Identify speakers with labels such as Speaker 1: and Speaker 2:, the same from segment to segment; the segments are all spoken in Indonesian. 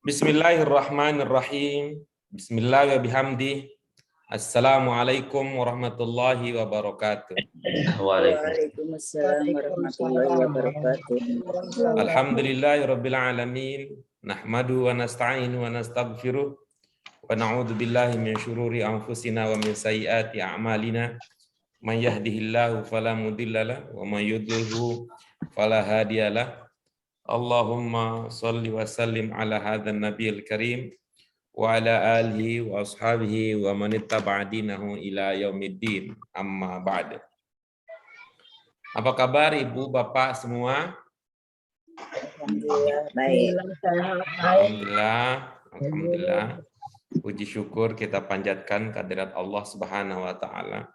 Speaker 1: Bismillahirrahmanirrahim. Bismillahirrahmanirrahim. Assalamualaikum warahmatullahi wabarakatuh.
Speaker 2: Waalaikumsalam warahmatullahi wabarakatuh.
Speaker 1: Alhamdulillahirabbil alamin. Nahmadu wa nasta'inu wa nastaghfiruh. Wa na'udzu billahi min syururi anfusina wa min sayyiati a'malina. Man yahdihillahu fala mudhillalah wa man yudlilhu fala hadiyalah. Allahumma salli wa sallim ala hadzal nabiyil karim wa ala alihi wa ashabihi wa man ittaba'a dinahu ila yaumiddin. Amma ba'd. Apa kabar Ibu Bapak semua?
Speaker 2: Alhamdulillah baik.
Speaker 1: Alhamdulillah. Puji syukur kita panjatkan kehadirat Allah Subhanahu wa taala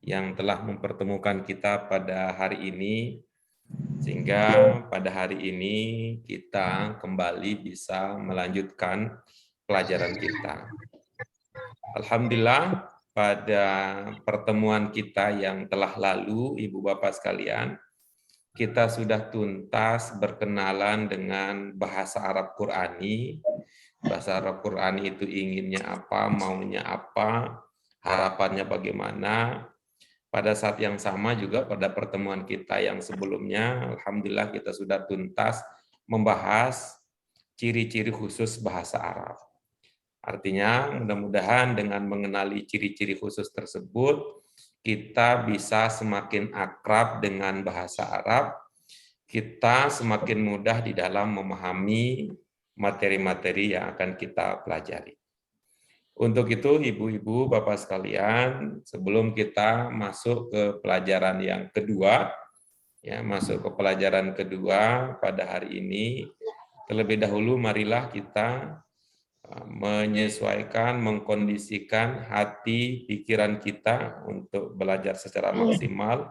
Speaker 1: yang telah mempertemukan kita pada hari ini, sehingga pada hari ini kita kembali bisa melanjutkan pelajaran kita. Alhamdulillah, pada pertemuan kita yang telah lalu, Ibu Bapak sekalian, kita sudah tuntas berkenalan dengan bahasa Arab Qur'ani. Bahasa Arab Qur'ani itu inginnya apa, maunya apa, harapannya bagaimana. Pada saat yang sama juga pada pertemuan kita yang sebelumnya, alhamdulillah kita sudah tuntas membahas ciri-ciri khusus bahasa Arab. Artinya mudah-mudahan dengan mengenali ciri-ciri khusus tersebut, kita bisa semakin akrab dengan bahasa Arab, kita semakin mudah di dalam memahami materi-materi yang akan kita pelajari. Untuk itu, Ibu-ibu, Bapak sekalian, sebelum kita masuk ke pelajaran yang kedua, pada hari ini, terlebih dahulu marilah kita menyesuaikan, mengkondisikan hati, pikiran kita untuk belajar secara maksimal,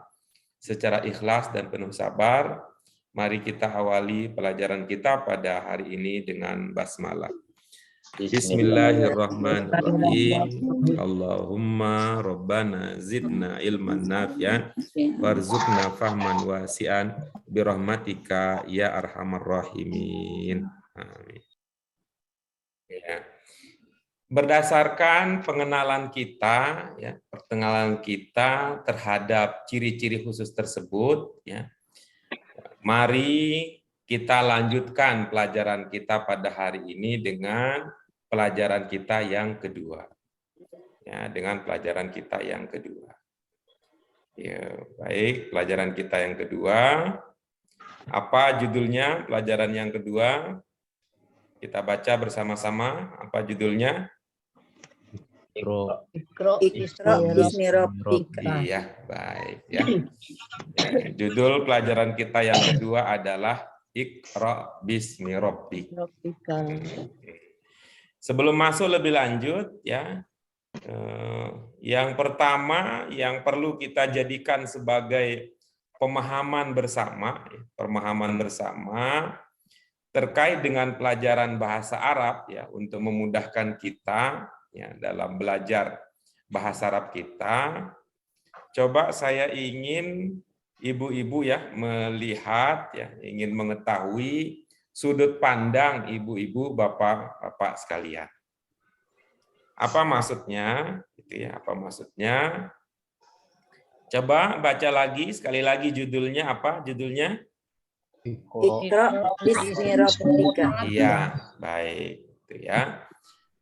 Speaker 1: secara ikhlas dan penuh sabar. Mari kita awali pelajaran kita pada hari ini dengan basmalah. Bismillahirrahmanirrahim. Allahumma rabbana zidna ilman nafi'an warzuqna fahman wasi'an birahmatika ya arhamar rahimin. Amin. Ya. Berdasarkan pengenalan kita, terhadap ciri-ciri khusus tersebut, mari kita lanjutkan pelajaran kita pada hari ini dengan pelajaran kita yang kedua. Ya, baik, pelajaran kita yang kedua. Apa judulnya pelajaran yang kedua? Kita baca bersama-sama. Apa judulnya?
Speaker 2: Iqra bismi rabbika.
Speaker 1: Iya, baik ya. Judul pelajaran kita yang kedua adalah Iqra bismi rabbika. Sebelum masuk lebih lanjut, yang pertama yang perlu kita jadikan sebagai pemahaman bersama terkait dengan pelajaran bahasa Arab, untuk memudahkan kita dalam belajar bahasa Arab kita. Coba saya ingin ibu-ibu melihat, ingin mengetahui sudut pandang ibu-ibu, bapak-bapak sekalian. Apa maksudnya? Apa maksudnya? Coba baca lagi, sekali lagi judulnya apa? Judulnya?
Speaker 2: Iqra bismi rabbika.
Speaker 1: Iya, baik.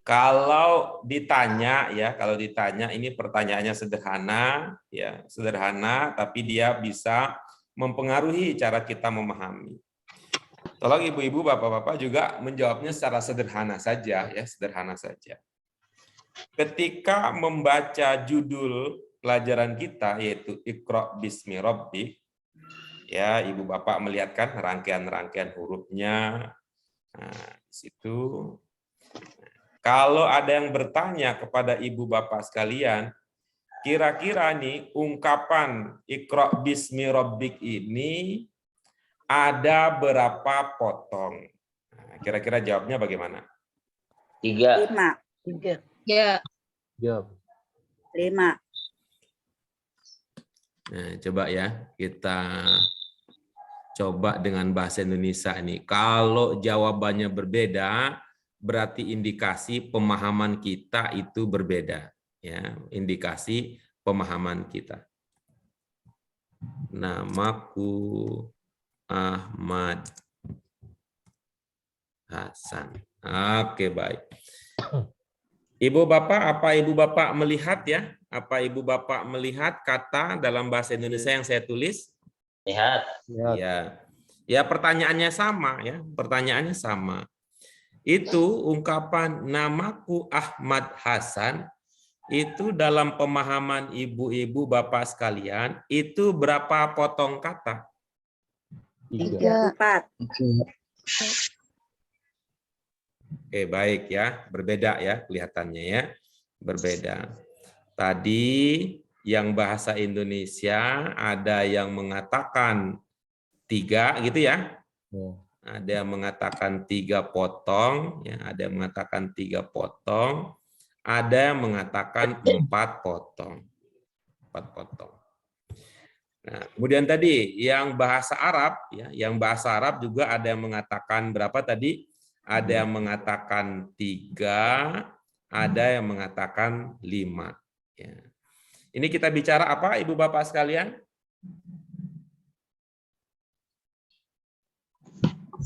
Speaker 1: Kalau ditanya, ini pertanyaannya sederhana, tapi dia bisa mempengaruhi cara kita memahami. Tolong ibu-ibu, bapak-bapak juga menjawabnya secara sederhana saja. Ketika membaca judul pelajaran kita, yaitu Iqra bismi rabbik, ibu bapak melihat kan rangkaian-rangkaian hurufnya. Nah, di situ. Kalau ada yang bertanya kepada ibu bapak sekalian, kira-kira nih ungkapan Iqra bismi rabbik ini ada berapa potong? Kira-kira jawabnya bagaimana?
Speaker 2: 5.
Speaker 3: Ya.
Speaker 2: 5.
Speaker 1: Nah, coba kita coba dengan bahasa Indonesia ini. Kalau jawabannya berbeda, berarti indikasi pemahaman kita itu berbeda. Ya, indikasi pemahaman kita. Namaku Ahmad Hasan. Oke, baik. Ibu Bapak, apa Ibu Bapak melihat ya? Apa Ibu Bapak melihat kata dalam bahasa Indonesia yang saya tulis?
Speaker 2: Lihat.
Speaker 1: Ya. Ya, pertanyaannya sama ya. Pertanyaannya sama. Itu ungkapan namaku Ahmad Hasan itu dalam pemahaman ibu-ibu bapak sekalian itu berapa potong kata?
Speaker 2: 3, 4.
Speaker 1: Oke, baik ya, berbeda ya kelihatannya ya, berbeda. Tadi yang bahasa Indonesia ada yang mengatakan 3 gitu ya. Ada yang mengatakan 3 potong, ya, ada yang mengatakan 3 potong, ada yang mengatakan 4 potong. 4 potong. Nah, kemudian tadi yang bahasa Arab, ya, yang bahasa Arab juga ada yang mengatakan berapa tadi? Ada yang mengatakan 3, ada yang mengatakan 5. Ya. Ini kita bicara apa, Ibu Bapak sekalian?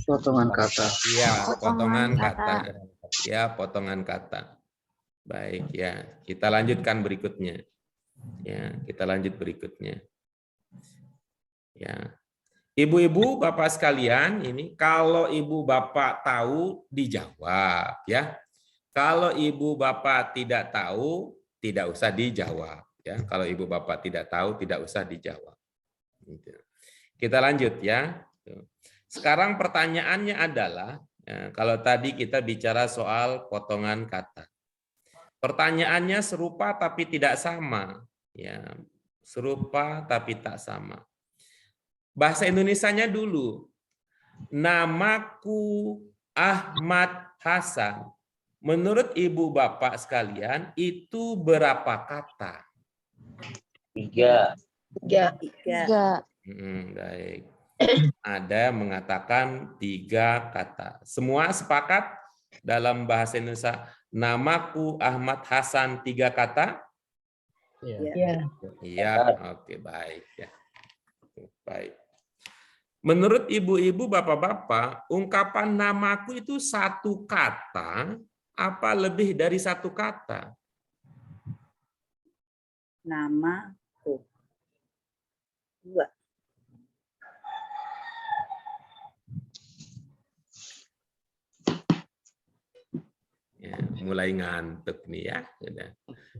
Speaker 4: Potongan kata.
Speaker 1: Ya, potongan kata. Ya, potongan kata. Baik ya, kita lanjutkan berikutnya. Ya, kita lanjut berikutnya. Ya. Ibu-ibu, Bapak sekalian, ini kalau Ibu Bapak tahu dijawab ya. Kalau Ibu Bapak tidak tahu, tidak usah dijawab ya. Kalau Ibu Bapak tidak tahu, tidak usah dijawab. Kita lanjut ya. Sekarang pertanyaannya adalah, ya, kalau tadi kita bicara soal potongan kata. Pertanyaannya serupa tapi tidak sama. Ya, serupa tapi tak sama. Bahasa Indonesianya dulu. Namaku Ahmad Hasan. Menurut Ibu Bapak sekalian, itu berapa kata?
Speaker 2: 3.
Speaker 1: Baik. Ada yang mengatakan 3 kata. Semua sepakat dalam bahasa Indonesia, namaku Ahmad Hasan 3 kata?
Speaker 3: Iya.
Speaker 1: Iya, oke, baik ya. Baik. Menurut ibu-ibu, bapak-bapak, ungkapan namaku itu 1 kata apa lebih dari 1 kata?
Speaker 2: Namaku. 2.
Speaker 1: Ya, mulai ngantuk nih ya.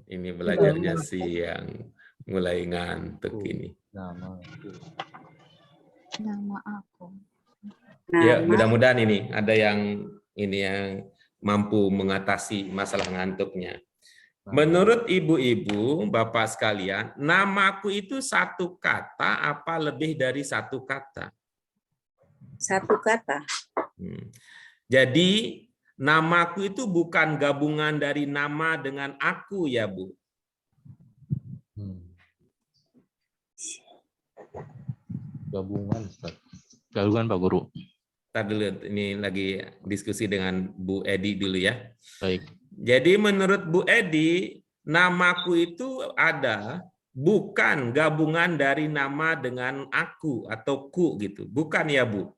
Speaker 1: Ini belajarnya siang, mulai ngantuk ini.
Speaker 5: Nama aku.
Speaker 1: Ya, mudah-mudahan ini ada yang mampu mengatasi masalah ngantuknya. Menurut ibu-ibu, bapak sekalian, namaku itu 1 kata apa lebih dari 1 kata?
Speaker 2: 1 kata.
Speaker 1: Jadi namaku itu bukan gabungan dari nama dengan aku ya, Bu.
Speaker 4: Gabungan, Ustaz.
Speaker 6: Gabungan, Pak Guru.
Speaker 1: Ntar dulu, ini lagi diskusi dengan Bu Edi dulu ya.
Speaker 6: Baik.
Speaker 1: Jadi menurut Bu Edi, namaku itu ada bukan gabungan dari nama dengan aku atau ku gitu. Bukan ya, Bu?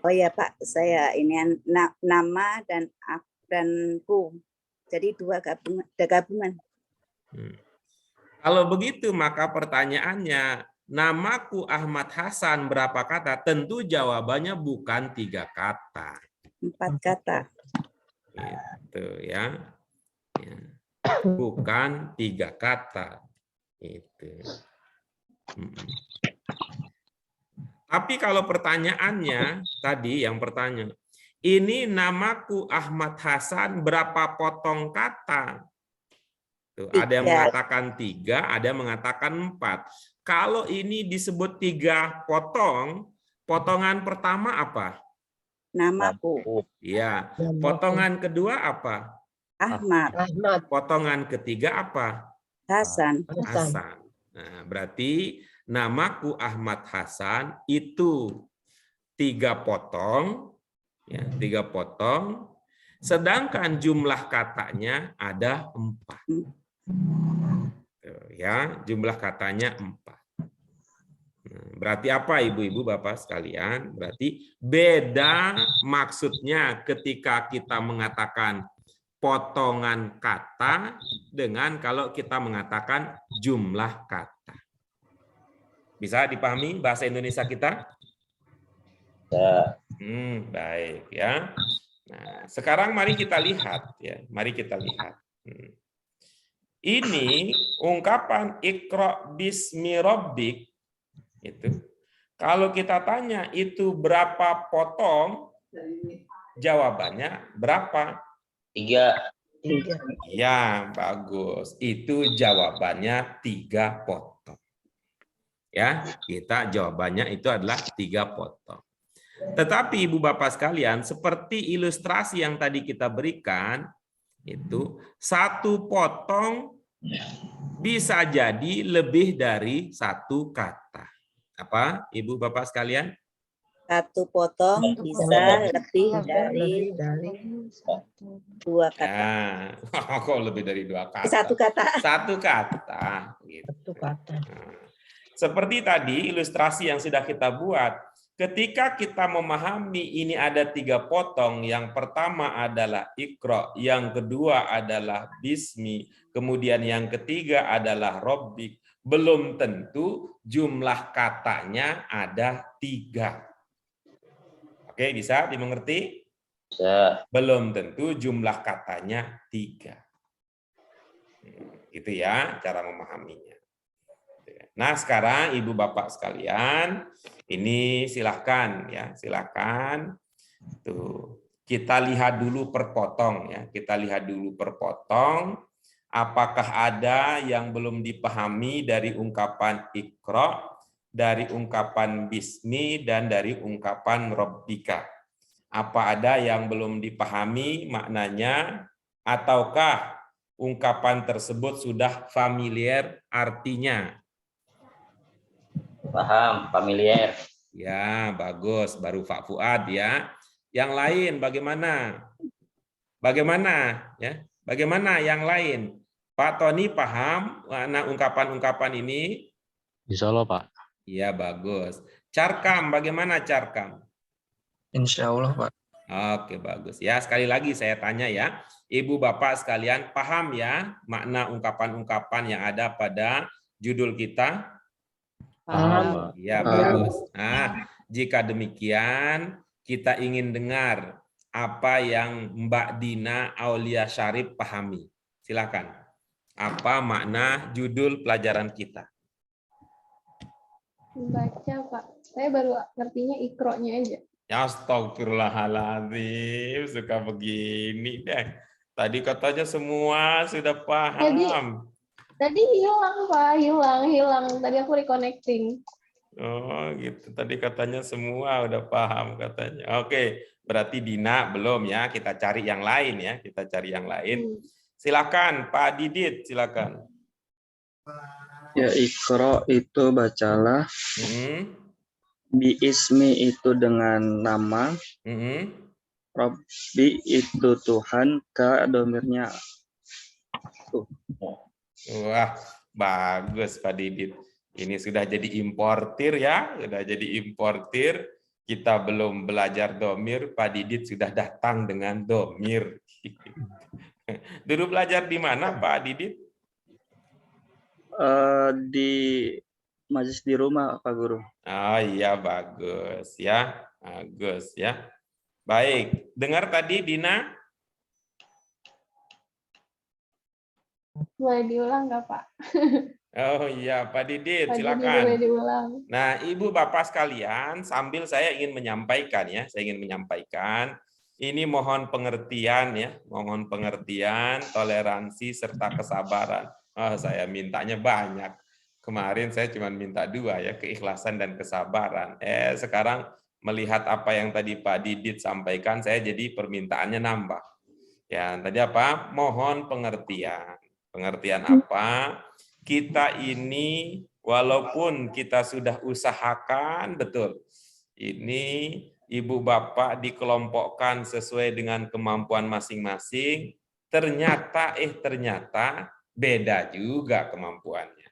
Speaker 2: Oh ya Pak, saya ini nama dan ku. Jadi 2 gabungan.
Speaker 1: Kalau begitu maka pertanyaannya, namaku Ahmad Hasan berapa kata? Tentu jawabannya bukan 3 kata.
Speaker 2: 4 kata.
Speaker 1: Itu ya. Bukan 3 kata. Itu. Tapi kalau pertanyaannya tadi yang pertanyaan, ini namaku Ahmad Hasan berapa potong kata? Tuh, ada yang mengatakan 3, ada yang mengatakan 4. Kalau ini disebut 3 potong, potongan pertama apa?
Speaker 2: Namaku.
Speaker 1: Ya. Potongan kedua apa?
Speaker 2: Ahmad.
Speaker 1: Potongan ketiga apa?
Speaker 2: Hasan.
Speaker 1: Hasan. Nah, berarti namaku Ahmad Hasan itu 3 potong, Ya, 3 potong. Sedangkan jumlah katanya ada 4. Ya, jumlah katanya 4. Berarti apa ibu-ibu bapak sekalian? Berarti beda maksudnya ketika kita mengatakan potongan kata dengan kalau kita mengatakan jumlah kata. Bisa dipahami bahasa Indonesia kita?
Speaker 3: Ya.
Speaker 1: Baik ya. Nah, sekarang mari kita lihat ya. Mari kita lihat. Ini ungkapan Iqra bismi rabbik itu. Kalau kita tanya itu berapa potong? Jawabannya berapa?
Speaker 3: 3.
Speaker 1: Ya, bagus. Itu jawabannya 3 potong. Ya, kita jawabannya itu adalah 3 potong. Tetapi Ibu Bapak sekalian, seperti ilustrasi yang tadi kita berikan, itu 1 potong bisa jadi lebih dari 1 kata. Apa, Ibu Bapak sekalian?
Speaker 2: 1 potong bisa lebih dari 2 kata.
Speaker 1: Ya, kok lebih dari 2 kata?
Speaker 2: 1 kata.
Speaker 1: 1 kata. Gitu.
Speaker 5: 1 kata.
Speaker 1: Nah, seperti tadi ilustrasi yang sudah kita buat, ketika kita memahami ini ada 3 potong, yang pertama adalah Iqra, yang kedua adalah bismi, kemudian yang ketiga adalah Rabbik, belum tentu jumlah katanya ada 3. Oke, bisa dimengerti?
Speaker 3: Bisa.
Speaker 1: Belum tentu jumlah katanya 3. Itu ya cara memahaminya. Nah, sekarang Ibu Bapak sekalian, ini silahkan ya, silahkan. Tuh, kita lihat dulu per potong ya. Kita lihat dulu per potong. Apakah ada yang belum dipahami dari ungkapan Iqra, dari ungkapan bismi, dan dari ungkapan Rabbika? Apa ada yang belum dipahami maknanya, ataukah ungkapan tersebut sudah familiar artinya?
Speaker 3: Paham, familiar.
Speaker 1: Ya, bagus. Baru Pak Fuad ya. Yang lain bagaimana? Bagaimana ya? Bagaimana yang lain? Pak Tony paham makna ungkapan-ungkapan ini?
Speaker 4: Insya Allah, Pak.
Speaker 1: Iya, bagus. Carkam, bagaimana Carkam?
Speaker 6: Insya Allah, Pak.
Speaker 1: Oke, bagus. Ya, sekali lagi saya tanya ya. Ibu Bapak sekalian paham ya makna ungkapan-ungkapan yang ada pada judul kita?
Speaker 5: Paham.
Speaker 1: Ya, bagus. Nah, jika demikian, kita ingin dengar apa yang Mbak Dina Aulia Syarif pahami. Silakan. Apa makna judul pelajaran kita?
Speaker 7: Baca, Pak. Saya baru ngertinya ikro-nya aja.
Speaker 1: Ya, astagfirullahaladzim, suka begini deh. Tadi katanya semua sudah paham.
Speaker 7: Tadi hilang, Pak. Hilang. Tadi aku reconnecting.
Speaker 1: Oh gitu, tadi katanya semua udah paham katanya. Oke, berarti Dina belum ya, kita cari yang lain ya, kita cari yang lain. Silakan Pak Didit, silakan.
Speaker 4: Ya, Iqra itu bacalah. Bi ismi itu dengan nama. Rabbi itu Tuhan, ka domirnya.
Speaker 1: Wah, bagus Pak Didit. Ini sudah jadi importir ya, sudah jadi importir. Kita belum belajar domir, Pak Didit sudah datang dengan domir. Dulu belajar di mana Pak Didit?
Speaker 4: Di majelis di rumah, Pak Guru.
Speaker 1: Oh iya, bagus ya, bagus ya. Baik, dengar tadi Dina?
Speaker 7: Boleh diulang nggak, Pak?
Speaker 1: Oh iya, Pak Didit,
Speaker 7: Pak Didi,
Speaker 1: silakan.
Speaker 7: boleh diulang.
Speaker 1: Nah, Ibu Bapak sekalian, sambil saya ingin menyampaikan ya, ini mohon pengertian ya, mohon pengertian, toleransi serta kesabaran. Oh, saya mintanya banyak. Kemarin saya cuma minta 2 ya, keikhlasan dan kesabaran. Sekarang melihat apa yang tadi Pak Didit sampaikan, saya jadi permintaannya nambah. Ya, tadi apa? Mohon pengertian. Pengertian apa? Kita ini walaupun kita sudah usahakan betul, ini ibu bapak dikelompokkan sesuai dengan kemampuan masing-masing, ternyata beda juga kemampuannya.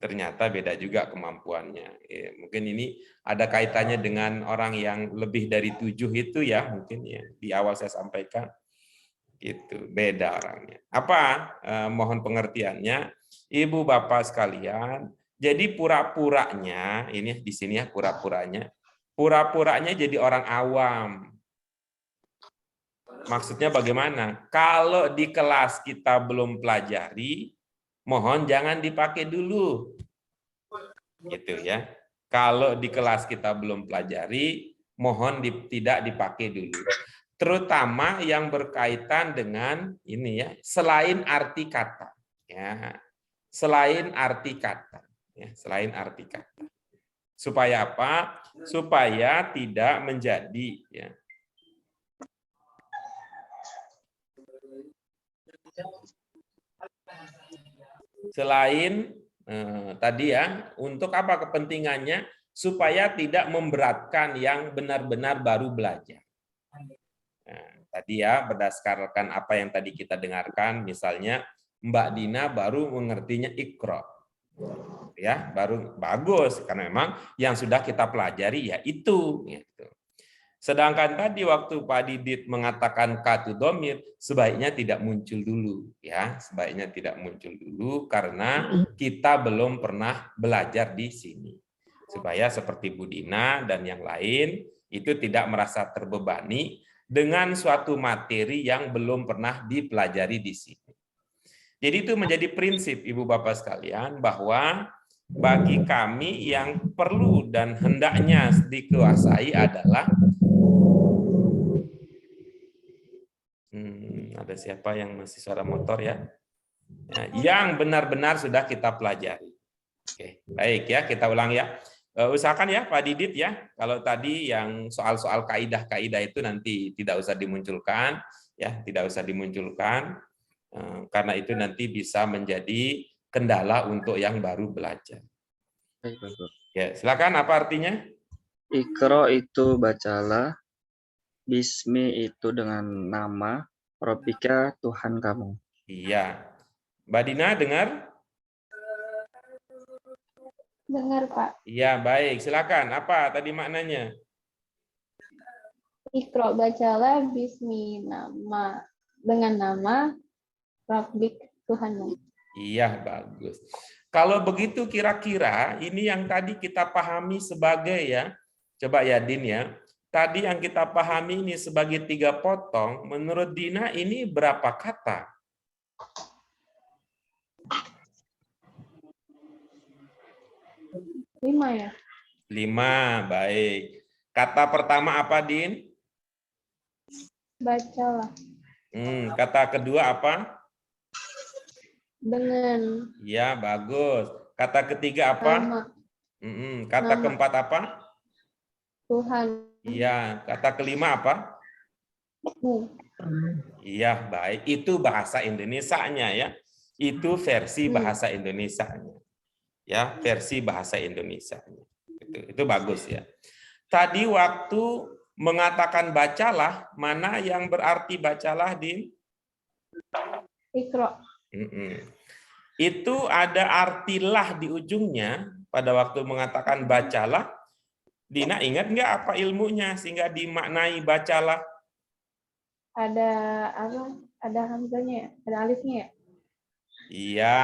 Speaker 1: Ternyata beda juga kemampuannya. Mungkin ini ada kaitannya dengan orang yang lebih dari 7 itu ya, mungkin ya di awal saya sampaikan. Itu beda orangnya. Apa mohon pengertiannya, ibu bapak sekalian. Jadi pura-puranya ini di sini ya pura-puranya jadi orang awam. Maksudnya bagaimana? Kalau di kelas kita belum pelajari, mohon jangan dipakai dulu. Gitu ya. Kalau di kelas kita belum pelajari, mohon tidak dipakai dulu. Terutama yang berkaitan dengan ini ya, selain arti kata. Ya. Selain arti kata. Ya, selain arti kata. Supaya apa? Supaya tidak menjadi ya, selain tadi ya, untuk apa kepentingannya? Supaya tidak memberatkan yang benar-benar baru belajar. Nah, tadi ya, berdasarkan apa yang tadi kita dengarkan, misalnya Mbak Dina baru mengertinya Iqra. Ya, baru bagus karena memang yang sudah kita pelajari ya itu gitu. Sedangkan tadi waktu Pak Didit mengatakan katu domir, sebaiknya tidak muncul dulu, ya, sebaiknya tidak muncul dulu karena kita belum pernah belajar di sini. Supaya seperti Bu Dina dan yang lain itu tidak merasa terbebani dengan suatu materi yang belum pernah dipelajari di sini. Jadi itu menjadi prinsip Ibu Bapak sekalian bahwa bagi kami yang perlu dan hendaknya dikuasai adalah ada siapa yang masih suara motor ya? Yang benar-benar sudah kita pelajari. Oke, baik ya, kita ulang ya. Usahakan ya Pak Didit ya, kalau tadi yang soal-soal kaidah-kaidah itu nanti tidak usah dimunculkan, ya, tidak usah dimunculkan, karena itu nanti bisa menjadi kendala untuk yang baru belajar.
Speaker 4: Baik, Bapak.
Speaker 1: Ya, silakan apa artinya?
Speaker 4: Iqra itu bacalah, Bismi itu dengan nama, Rabbika Tuhan kamu.
Speaker 1: Iya. Mbak Dina dengar?
Speaker 7: Dengar, Pak.
Speaker 1: Iya, baik. Silakan. Apa tadi maknanya?
Speaker 7: Iqra bacalah bismi nama dengan nama Rabbik Tuhanmu.
Speaker 1: Iya, bagus. Kalau begitu kira-kira ini yang tadi kita pahami sebagai ya, coba ya Din ya, tadi yang kita pahami ini sebagai 3 potong, menurut Dina ini berapa kata?
Speaker 7: 5 ya?
Speaker 1: 5, baik. Kata pertama apa, Din?
Speaker 7: Bacalah.
Speaker 1: Kata kedua apa?
Speaker 7: Dengan.
Speaker 1: Ya, bagus. Kata ketiga apa?
Speaker 7: Nama.
Speaker 1: Kata
Speaker 7: Nama.
Speaker 1: keempat apa?
Speaker 7: Tuhan.
Speaker 1: Iya. Kata kelima apa? Iya, baik. Itu bahasa Indonesianya ya. Itu versi bahasa Indonesianya. Ya, versi bahasa Indonesianya. Itu bagus ya. Tadi waktu mengatakan bacalah, mana yang berarti bacalah, Din?
Speaker 7: Iqra.
Speaker 1: Itu ada artilah di ujungnya pada waktu mengatakan bacalah. Dina ingat nggak apa ilmunya sehingga dimaknai bacalah?
Speaker 7: Ada apa? Ada hamzahnya ya? Ada alifnya ya?
Speaker 1: Iya,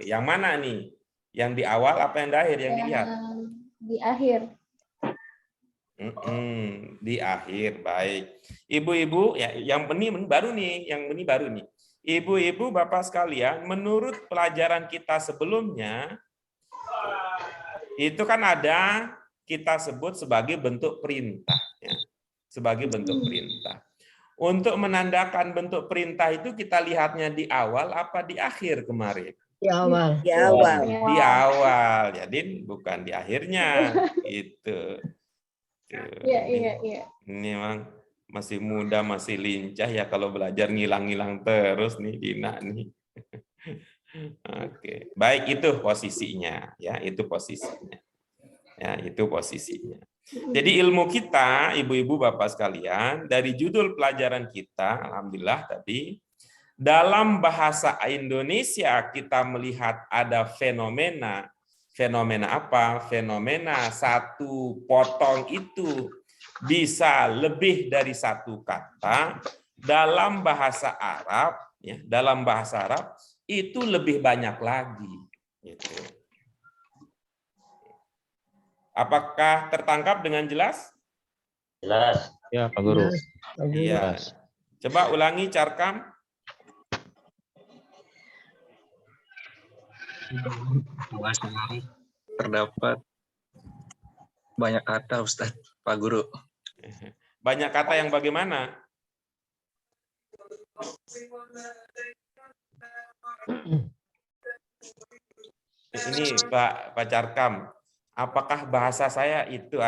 Speaker 1: yang mana nih? Yang di awal apa yang di akhir? Yang dilihat?
Speaker 7: Di akhir.
Speaker 1: Di akhir, baik. Ibu-ibu, ya, yang ini baru nih. Ibu-ibu, Bapak sekalian, menurut pelajaran kita sebelumnya, itu kan ada kita sebut sebagai bentuk perintah. Ya. Sebagai bentuk perintah. Untuk menandakan bentuk perintah itu kita lihatnya di awal apa di akhir kemarin?
Speaker 5: Di awal.
Speaker 2: Di awal.
Speaker 1: Di awal, jadi bukan di akhirnya. Itu.
Speaker 7: Iya.
Speaker 1: Ini memang masih muda, masih lincah ya kalau belajar ngilang-ngilang terus nih Dina nih. Oke, baik itu posisinya ya, itu posisinya. Ya, itu posisinya. Jadi ilmu kita, ibu-ibu bapak sekalian, dari judul pelajaran kita, alhamdulillah tadi, dalam bahasa Indonesia kita melihat ada fenomena. Fenomena apa? Fenomena satu potong itu bisa lebih dari satu kata. Dalam bahasa Arab, ya, dalam bahasa Arab itu lebih banyak lagi. Gitu. Apakah tertangkap dengan jelas?
Speaker 3: Jelas.
Speaker 5: Ya, Pak Guru.
Speaker 1: Iya. Coba ulangi, Carkam.
Speaker 6: Bahasa Arab terdapat banyak kata, Ustadz, Pak Guru.
Speaker 1: Banyak kata yang bagaimana? Ini Pak Carkam, apakah bahasa saya itu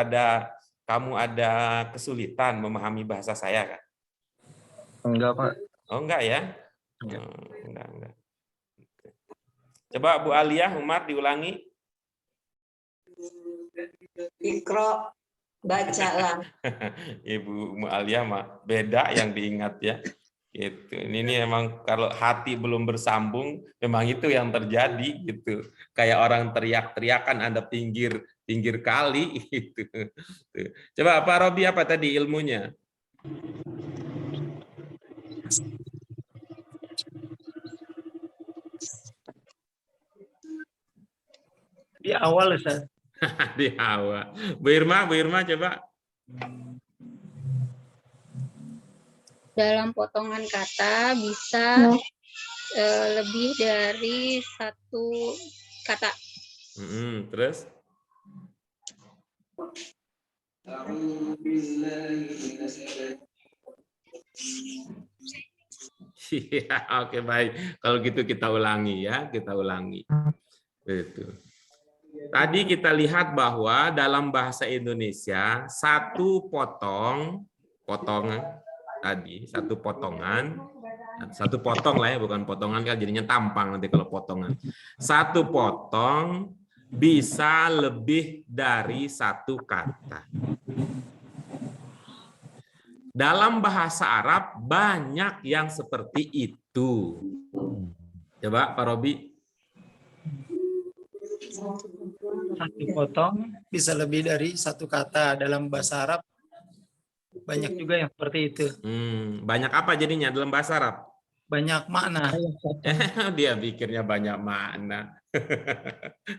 Speaker 1: kamu ada kesulitan memahami bahasa saya kan?
Speaker 6: Enggak, Pak.
Speaker 1: Oh enggak ya?
Speaker 6: Enggak.
Speaker 1: Enggak. Coba Bu Aliyah, Umar diulangi.
Speaker 2: Ikro, bacalah.
Speaker 1: Ibu Aliyah mah beda yang diingat ya. Gitu. Ini emang kalau hati belum bersambung, memang itu yang terjadi gitu. Kayak orang teriak-teriakan ada pinggir kali gitu. Coba Pak Robi apa tadi ilmunya?
Speaker 6: Di awal, Ustadz.
Speaker 1: Di awal. Bu Irma coba.
Speaker 8: Dalam potongan kata bisa lebih dari satu kata.
Speaker 1: Terus? Iya, oke baik. Kalau gitu kita ulangi ya, kita ulangi. Itu. Tadi kita lihat bahwa dalam bahasa Indonesia satu potongan tadi, satu potong lah ya, bukan potongan kan jadinya tampang nanti kalau potongan. Satu potong bisa lebih dari satu kata. Dalam bahasa Arab banyak yang seperti itu. Coba Pak Robi.
Speaker 9: Satu potong bisa lebih dari satu kata. Dalam bahasa Arab banyak juga yang seperti itu.
Speaker 1: Banyak apa jadinya dalam bahasa Arab?
Speaker 9: Banyak makna.
Speaker 1: Dia pikirnya banyak makna.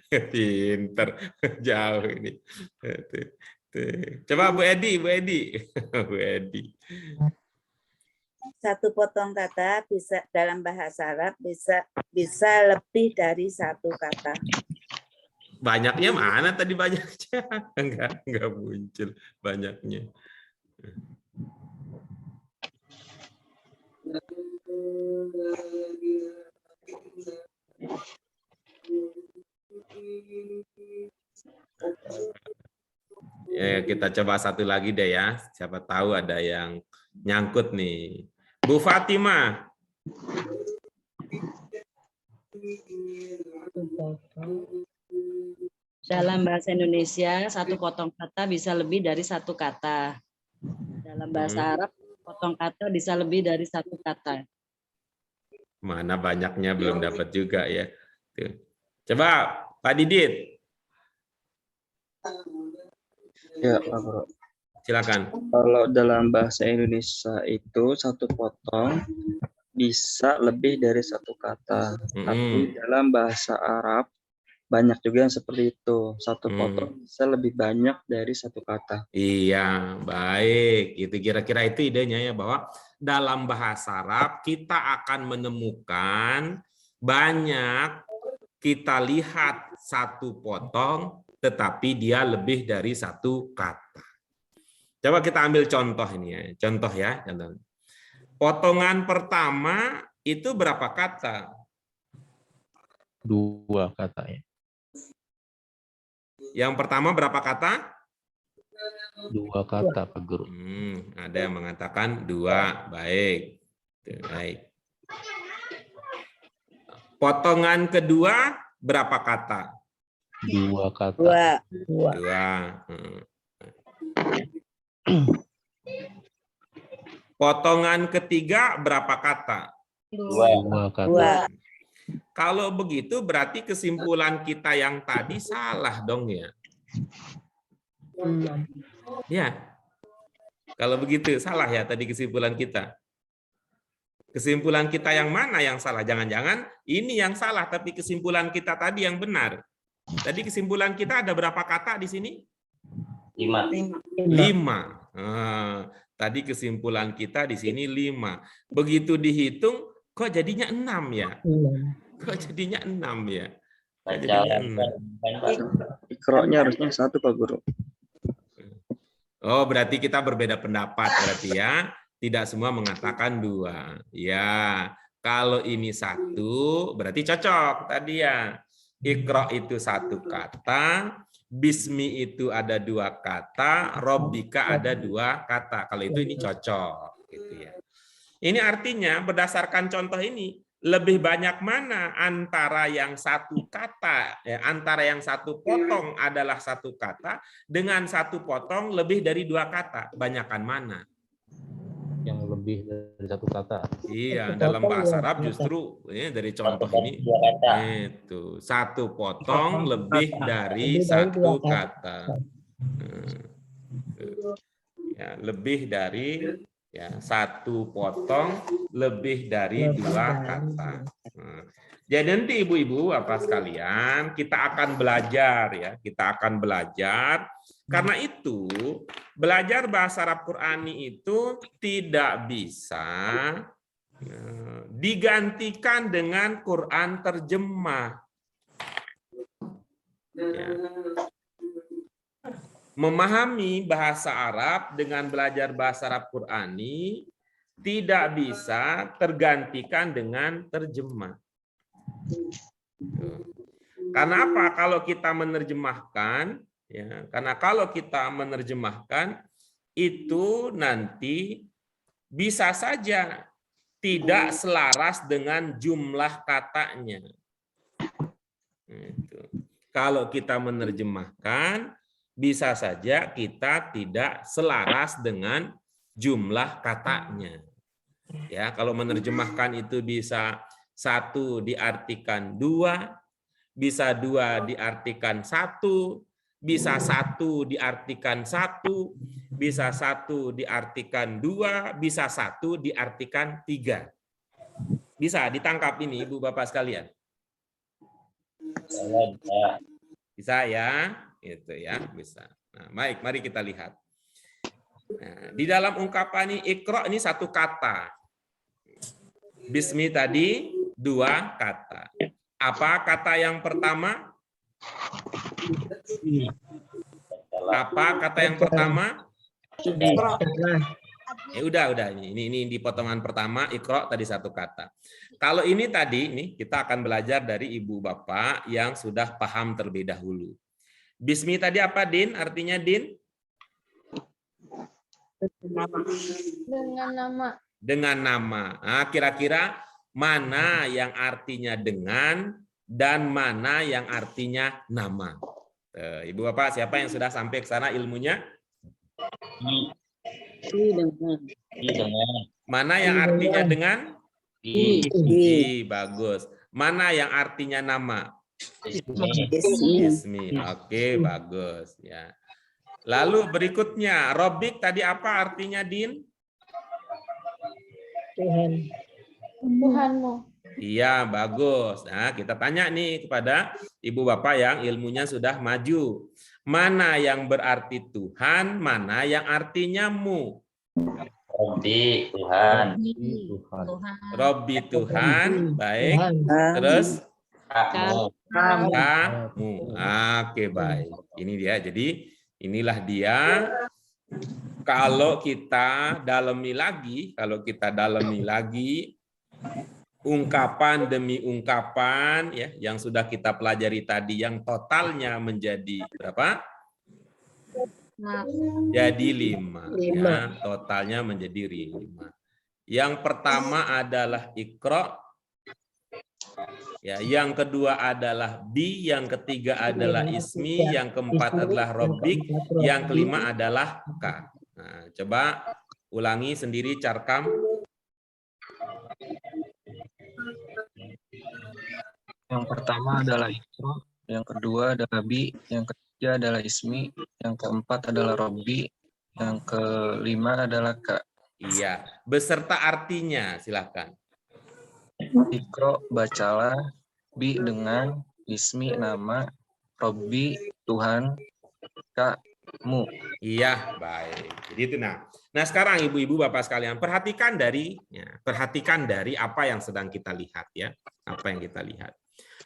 Speaker 1: Pinter, jauh ini. Coba Bu Edi. Bu Edi.
Speaker 2: Satu potong kata bisa dalam bahasa Arab bisa lebih dari satu kata.
Speaker 1: Banyaknya mana tadi banyaknya? Enggak muncul banyaknya. Ya, kita coba satu lagi deh ya. Siapa tahu ada yang nyangkut nih. Bu Fatimah.
Speaker 10: Dalam bahasa Indonesia, satu potong kata bisa lebih dari satu kata. Dalam bahasa Arab, potong kata bisa lebih dari satu kata.
Speaker 1: Mana banyaknya belum dapat juga ya. Tuh. Coba Pak Didit.
Speaker 4: Ya, Pak Guru.
Speaker 1: Silakan.
Speaker 4: Kalau dalam bahasa Indonesia itu satu potong bisa lebih dari satu kata. Tapi dalam bahasa Arab banyak juga yang seperti itu. Satu potong bisa lebih banyak dari satu kata.
Speaker 1: Iya, baik. Itu kira-kira itu idenya ya, bahwa dalam bahasa Arab kita akan menemukan banyak, kita lihat satu potong tetapi dia lebih dari satu kata. Coba kita ambil contoh ini ya. Contoh. Potongan pertama itu berapa kata?
Speaker 5: 2 kata ya.
Speaker 1: Yang pertama berapa kata?
Speaker 5: 2 kata, Pak Guru.
Speaker 1: Ada yang mengatakan 2. Baik. Baik. Potongan kedua berapa kata?
Speaker 5: 2 kata.
Speaker 2: 2.
Speaker 1: Potongan ketiga berapa kata?
Speaker 5: 2 kata.
Speaker 2: 2.
Speaker 1: Kalau begitu berarti kesimpulan kita yang tadi salah dong ya. Ya. Kalau begitu salah ya tadi kesimpulan kita. Kesimpulan kita yang mana yang salah? Jangan-jangan ini yang salah tapi kesimpulan kita tadi yang benar. Tadi kesimpulan kita ada berapa kata di sini?
Speaker 3: 5.
Speaker 1: 5. Tadi kesimpulan kita di sini 5. Begitu dihitung kok jadinya 6 ya? Kok jadinya 6 ya? Kok jadinya 6?
Speaker 4: Iqra-nya harusnya 1 Pak Guru.
Speaker 1: Oh, berarti kita berbeda pendapat berarti ya. Tidak semua mengatakan 2. Ya, kalau ini 1 berarti cocok tadi ya. Iqra itu 1 kata, bismi itu ada 2 kata, robbika ada 2 kata. Kalau itu ini cocok gitu ya. Ini artinya berdasarkan contoh ini lebih banyak mana antara yang 1 kata, ya, antara yang 1 potong adalah 1 kata dengan 1 potong lebih dari 2 kata, banyakan mana?
Speaker 5: Yang lebih dari 1 kata.
Speaker 1: Iya, dalam bahasa Arab justru ya, dari contoh ini itu 1 potong lebih dari 1 kata. Ya, lebih dari ya 1 potong lebih dari 2 kata. Jadi nanti ibu-ibu apa sekalian kita akan belajar ya, kita akan belajar. Karena itu belajar bahasa Arab Qur'ani itu tidak bisa digantikan dengan Quran terjemah. Ya. Memahami bahasa Arab dengan belajar bahasa Arab Qur'ani tidak bisa tergantikan dengan terjemah. Karena apa? Kalau kita menerjemahkan, ya, karena kalau kita menerjemahkan itu nanti bisa saja tidak selaras dengan jumlah katanya. Itu. Kalau kita menerjemahkan bisa saja kita tidak selaras dengan jumlah katanya. Ya, kalau menerjemahkan itu bisa 1 diartikan 2, bisa 2 diartikan 1, bisa 1 diartikan 1, bisa 1 diartikan 2, bisa 1 diartikan 3. Bisa ditangkap ini Ibu Bapak sekalian? Bisa ya? Itu ya, bisa. Nah, baik, mari kita lihat. Nah, di dalam ungkapan ini Iqra ini 1 kata. Bismi tadi 2 kata. Apa kata yang pertama? Apa kata yang pertama? Ya udah ini di potongan pertama Iqra tadi 1 kata. Kalau ini tadi nih kita akan belajar dari ibu bapak yang sudah paham terlebih dahulu. Bismi tadi apa Din? Artinya Din?
Speaker 7: Dengan nama.
Speaker 1: Dengan nama. Nah, kira-kira mana yang artinya dengan dan mana yang artinya nama? Ibu Bapak, siapa yang sudah sampai ke sana ilmunya? Mana yang artinya dengan? Bagus. Mana yang artinya nama? Ismi. Oke, bagus ya. Lalu berikutnya, Robbik tadi apa artinya Din?
Speaker 7: Tuhan. Tuhanmu.
Speaker 1: Iya, bagus. Nah, kita tanya nih kepada ibu bapak yang ilmunya sudah maju. Mana yang berarti Tuhan, mana yang artinya mu?
Speaker 3: Robbi Tuhan.
Speaker 1: Robbi Tuhan, baik. Terus? Kamu. Oke, baik. Ini dia. Jadi inilah dia. Kalau kita dalami lagi, ungkapan demi ungkapan ya yang sudah kita pelajari tadi yang totalnya menjadi berapa? Jadi 5. Ya, totalnya menjadi 5. Yang pertama adalah Iqra. Ya, yang kedua adalah bi, yang ketiga adalah ismi, yang keempat adalah robbik, yang kelima adalah ka. Nah, coba ulangi sendiri Carkam.
Speaker 6: Yang pertama adalah ism, yang kedua adalah bi, yang ketiga adalah ismi, yang keempat adalah robbi, yang kelima adalah ka.
Speaker 1: Iya, beserta artinya silahkan.
Speaker 6: Ikro, bacalah, bi dengan, ismi nama, robbi Tuhan, kamu.
Speaker 1: Iya, baik. Jadi itu Nah, sekarang ibu-ibu bapak sekalian perhatikan dari apa yang sedang kita lihat ya, apa yang kita lihat.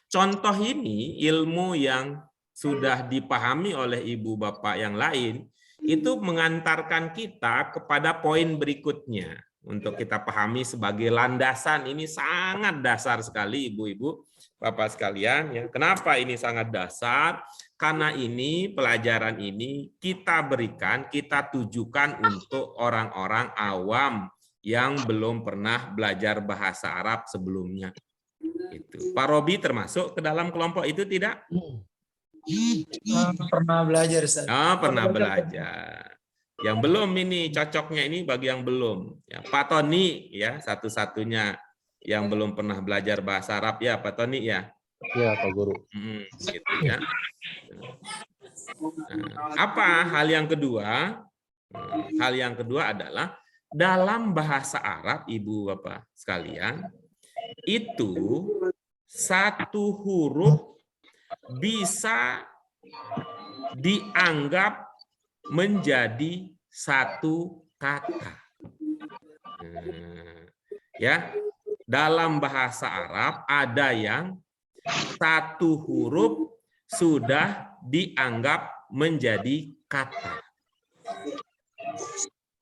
Speaker 1: Contoh ini ilmu yang sudah dipahami oleh ibu bapak yang lain itu mengantarkan kita kepada poin berikutnya untuk kita pahami sebagai landasan. Ini sangat dasar sekali ibu-ibu bapak sekalian ya. Kenapa ini sangat dasar? Karena ini pelajaran ini kita berikan, kita tujukan untuk orang-orang awam yang belum pernah belajar bahasa Arab sebelumnya. Itu. Pak Robi termasuk ke dalam kelompok itu tidak?
Speaker 9: Pernah belajar, Ustaz.
Speaker 1: Pernah belajar. Yang belum ini cocoknya ini bagi yang belum. Ya, Pak Tony ya satu-satunya yang belum pernah belajar bahasa Arab ya Pak Tony ya.
Speaker 5: Ya Pak Guru.
Speaker 1: Gitu ya. Apa hal yang kedua? Hal yang kedua adalah dalam bahasa Arab ibu bapak sekalian itu satu huruf bisa dianggap menjadi satu kata. Ya, dalam bahasa Arab ada yang satu huruf sudah dianggap menjadi kata.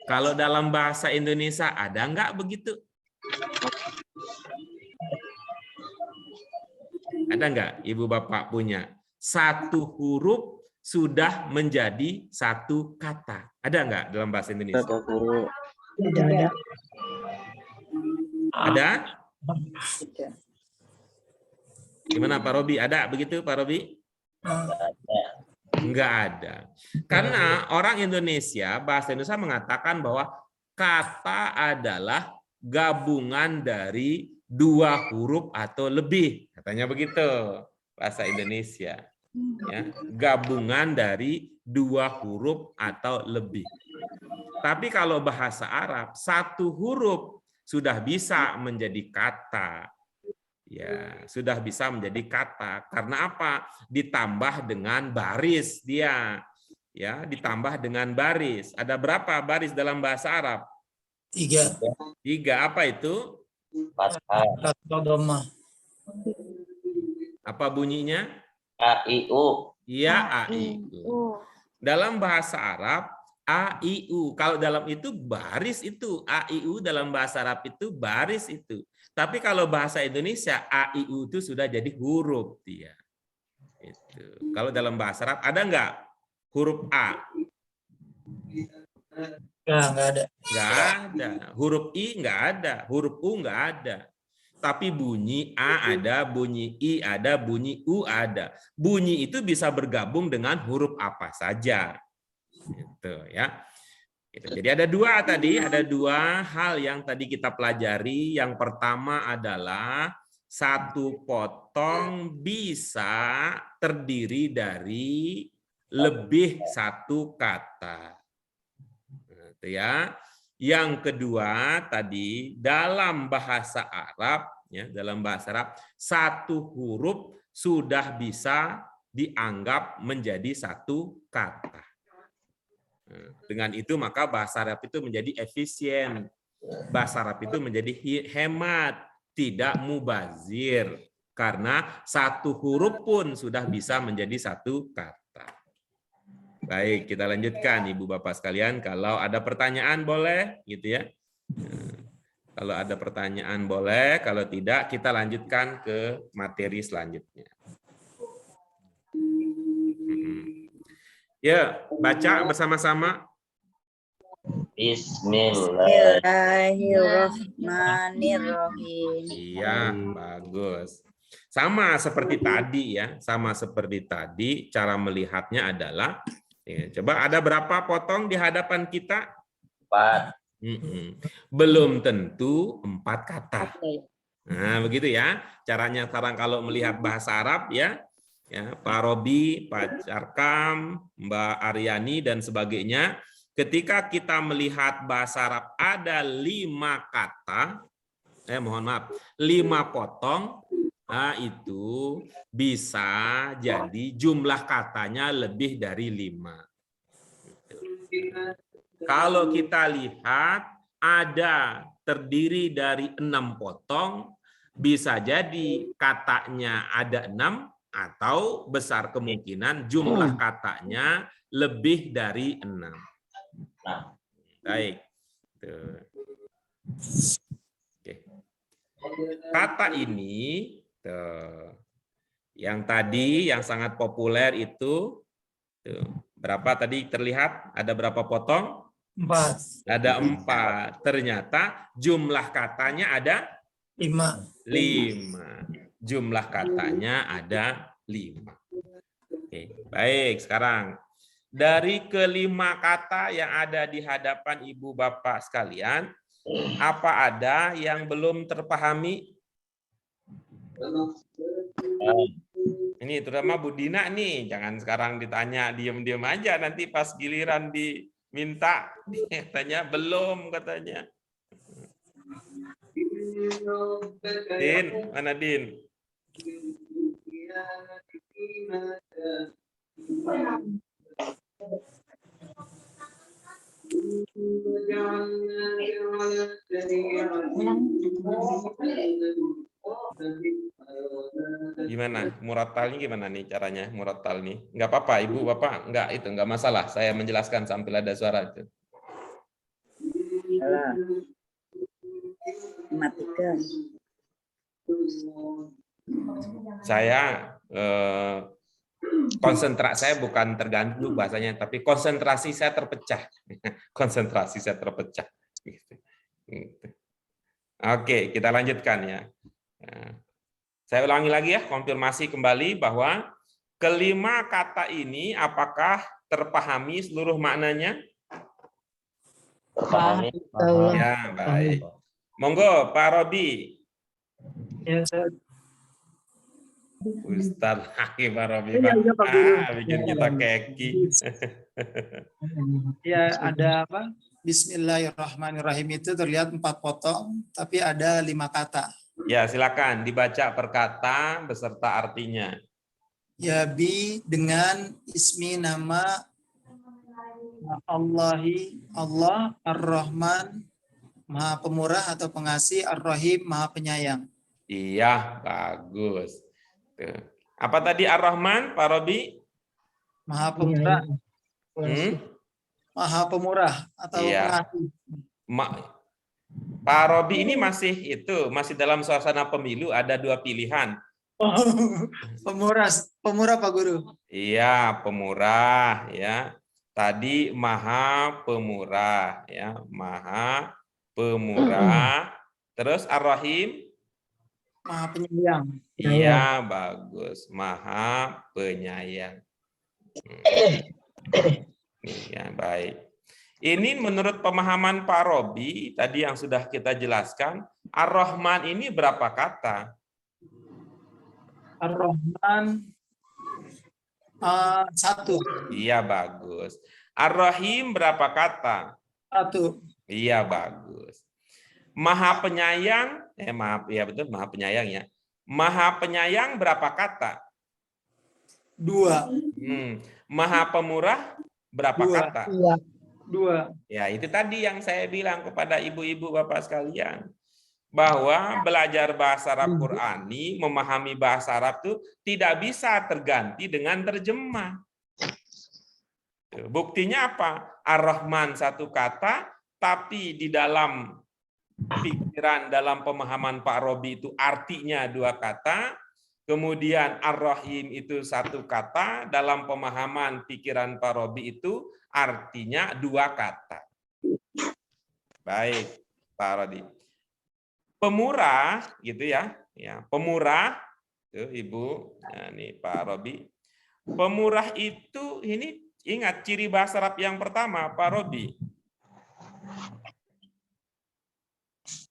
Speaker 1: Kalau dalam bahasa Indonesia ada nggak begitu? Ada nggak ibu bapak punya? Satu huruf sudah menjadi satu kata. Ada nggak dalam bahasa Indonesia?
Speaker 2: Ada.
Speaker 1: Ada? Gimana Pak Robi? Ada begitu Pak Robi? Enggak ada. Karena orang Indonesia, bahasa Indonesia mengatakan bahwa kata adalah gabungan dari dua huruf atau lebih. Katanya begitu bahasa Indonesia. Ya, gabungan dari dua huruf atau lebih. Tapi kalau bahasa Arab, satu huruf sudah bisa menjadi kata. Ya, sudah bisa menjadi kata. Karena apa? Ditambah dengan baris dia. Ya, ditambah dengan baris. Ada berapa baris dalam bahasa Arab?
Speaker 9: 3.
Speaker 1: 3. Apa itu? Apa bunyinya?
Speaker 3: A, I, U.
Speaker 1: Iya, A, I, U. Dalam bahasa Arab, A, I, U. Kalau dalam itu baris itu. A, I, U dalam bahasa Arab itu baris itu. Tapi kalau bahasa Indonesia, A, I, U itu sudah jadi huruf dia. Itu. Kalau dalam bahasa Arab, ada nggak huruf A?
Speaker 9: Nggak ada.
Speaker 1: Nggak ada. Huruf I nggak ada. Huruf U nggak ada. Tapi bunyi A ada, bunyi I ada, bunyi U ada. Bunyi itu bisa bergabung dengan huruf apa saja. Gitu ya. Jadi ada dua tadi, ada dua hal yang tadi kita pelajari. Yang pertama adalah satu potong bisa terdiri dari lebih satu kata. Gitu ya. Yang kedua tadi dalam bahasa Arab ya, dalam bahasa Arab satu huruf sudah bisa dianggap menjadi satu kata. Dengan itu maka bahasa Arab itu menjadi efisien. Bahasa Arab itu menjadi hemat, tidak mubazir karena satu huruf pun sudah bisa menjadi satu kata. Baik, kita lanjutkan Ibu Bapak sekalian. Kalau ada pertanyaan boleh, gitu ya. Kalau ada pertanyaan boleh, kalau tidak kita lanjutkan ke materi selanjutnya. Ya, baca bersama-sama.
Speaker 2: Bismillahirrahmanirrahim.
Speaker 1: Iya, bagus. Sama seperti tadi ya, sama seperti tadi cara melihatnya adalah ya, coba ada berapa potong di hadapan kita?
Speaker 3: 4.
Speaker 1: Belum tentu 4 kata. Nah, begitu ya. Caranya sekarang kalau melihat bahasa Arab ya, Pak Robi, Pak Carkam, Mbak Aryani dan sebagainya, ketika kita melihat bahasa Arab ada 5 kata, mohon maaf, 5 potong, nah itu bisa jadi jumlah katanya lebih dari 5. Kalau kita lihat ada terdiri dari 6 potong, bisa jadi katanya ada 6 atau besar kemungkinan jumlah katanya lebih dari 6. Baik. Oke. Kata ini yang tadi yang sangat populer itu berapa tadi terlihat? Ada berapa potong?
Speaker 9: 4.
Speaker 1: Ada 4. Ternyata jumlah katanya ada
Speaker 9: 5.
Speaker 1: Jumlah katanya ada 5. Oke, baik. Sekarang dari kelima kata yang ada di hadapan Ibu Bapak sekalian, apa ada yang belum terpahami? Ini terutama Bu Dina nih, jangan sekarang ditanya diam-diam aja, nanti pas giliran diminta tanya belum katanya. Din, mana Din? Gimana? Murattalnya gimana nih caranya? Murattal nih. Enggak apa-apa, Ibu, Bapak. Enggak, itu enggak masalah. Saya menjelaskan sambil ada suara itu.
Speaker 2: Matikan.
Speaker 1: Saya konsentrasi saya bukan terganggu bahasanya, tapi konsentrasi saya terpecah. Konsentrasi saya terpecah. Oke, kita lanjutkan ya. Saya ulangi lagi ya, konfirmasi kembali bahwa kelima kata ini apakah terpahami seluruh maknanya?
Speaker 3: Terpahami.
Speaker 1: Ya, baik. Monggo, Pak Robi.
Speaker 9: Ya,
Speaker 1: Ustaz lagi Pak Robi.
Speaker 9: Iya, Pak Guru.
Speaker 1: Bikin kita keki.
Speaker 9: Ya, ada apa? Bismillahirrahmanirrahim itu terlihat 4 potong, tapi ada 5 kata.
Speaker 1: Ya, silakan dibaca per kata beserta artinya.
Speaker 9: Ya, bi dengan ismi nama Allahi, Allah, Ar-Rahman, Maha Pemurah atau Pengasih, Ar-Rahim, Maha Penyayang.
Speaker 1: Iya, bagus. Tuh. Apa tadi Ar-Rahman, Pak Robi?
Speaker 9: Maha Pemurah. Maha Pemurah atau
Speaker 1: Iya.
Speaker 9: Pengasih.
Speaker 1: Pak Robi ini masih dalam suasana pemilu, ada 2 pilihan.
Speaker 9: Pemurah Pak Guru.
Speaker 1: Iya, pemurah ya. Tadi Maha Pemurah ya, Maha Pemurah. Terus Ar-Rahim?
Speaker 9: Maha Penyayang.
Speaker 1: Iya, bagus. Maha Penyayang. Ya, baik. Ini menurut pemahaman Pak Robi, tadi yang sudah kita jelaskan, Ar-Rahman ini berapa kata?
Speaker 9: Ar-Rahman 1.
Speaker 1: Iya, bagus. Ar-Rahim berapa kata?
Speaker 9: 1.
Speaker 1: Iya, bagus. Maha Penyayang, maaf, ya betul, Maha Penyayang ya. Maha Penyayang berapa kata?
Speaker 9: 2.
Speaker 1: Maha Pemurah berapa kata?
Speaker 9: 2.
Speaker 1: Ya, itu tadi yang saya bilang kepada ibu-ibu bapak sekalian. Bahwa belajar bahasa Arab Qurani, memahami bahasa Arab itu tidak bisa terganti dengan terjemah. Buktinya apa? Ar-Rahman 1 kata, tapi di dalam pikiran, dalam pemahaman Pak Robi itu artinya 2 kata. Kemudian Ar-Rahim itu 1 kata, dalam pemahaman pikiran Pak Robi itu artinya 2 kata. Baik, Pak Robi. Pemurah gitu ya. Pemurah Tuh, Ibu. Nah, nih Pak Robi. Pemurah itu ini ingat ciri bahasa Arab yang pertama, Pak Robi.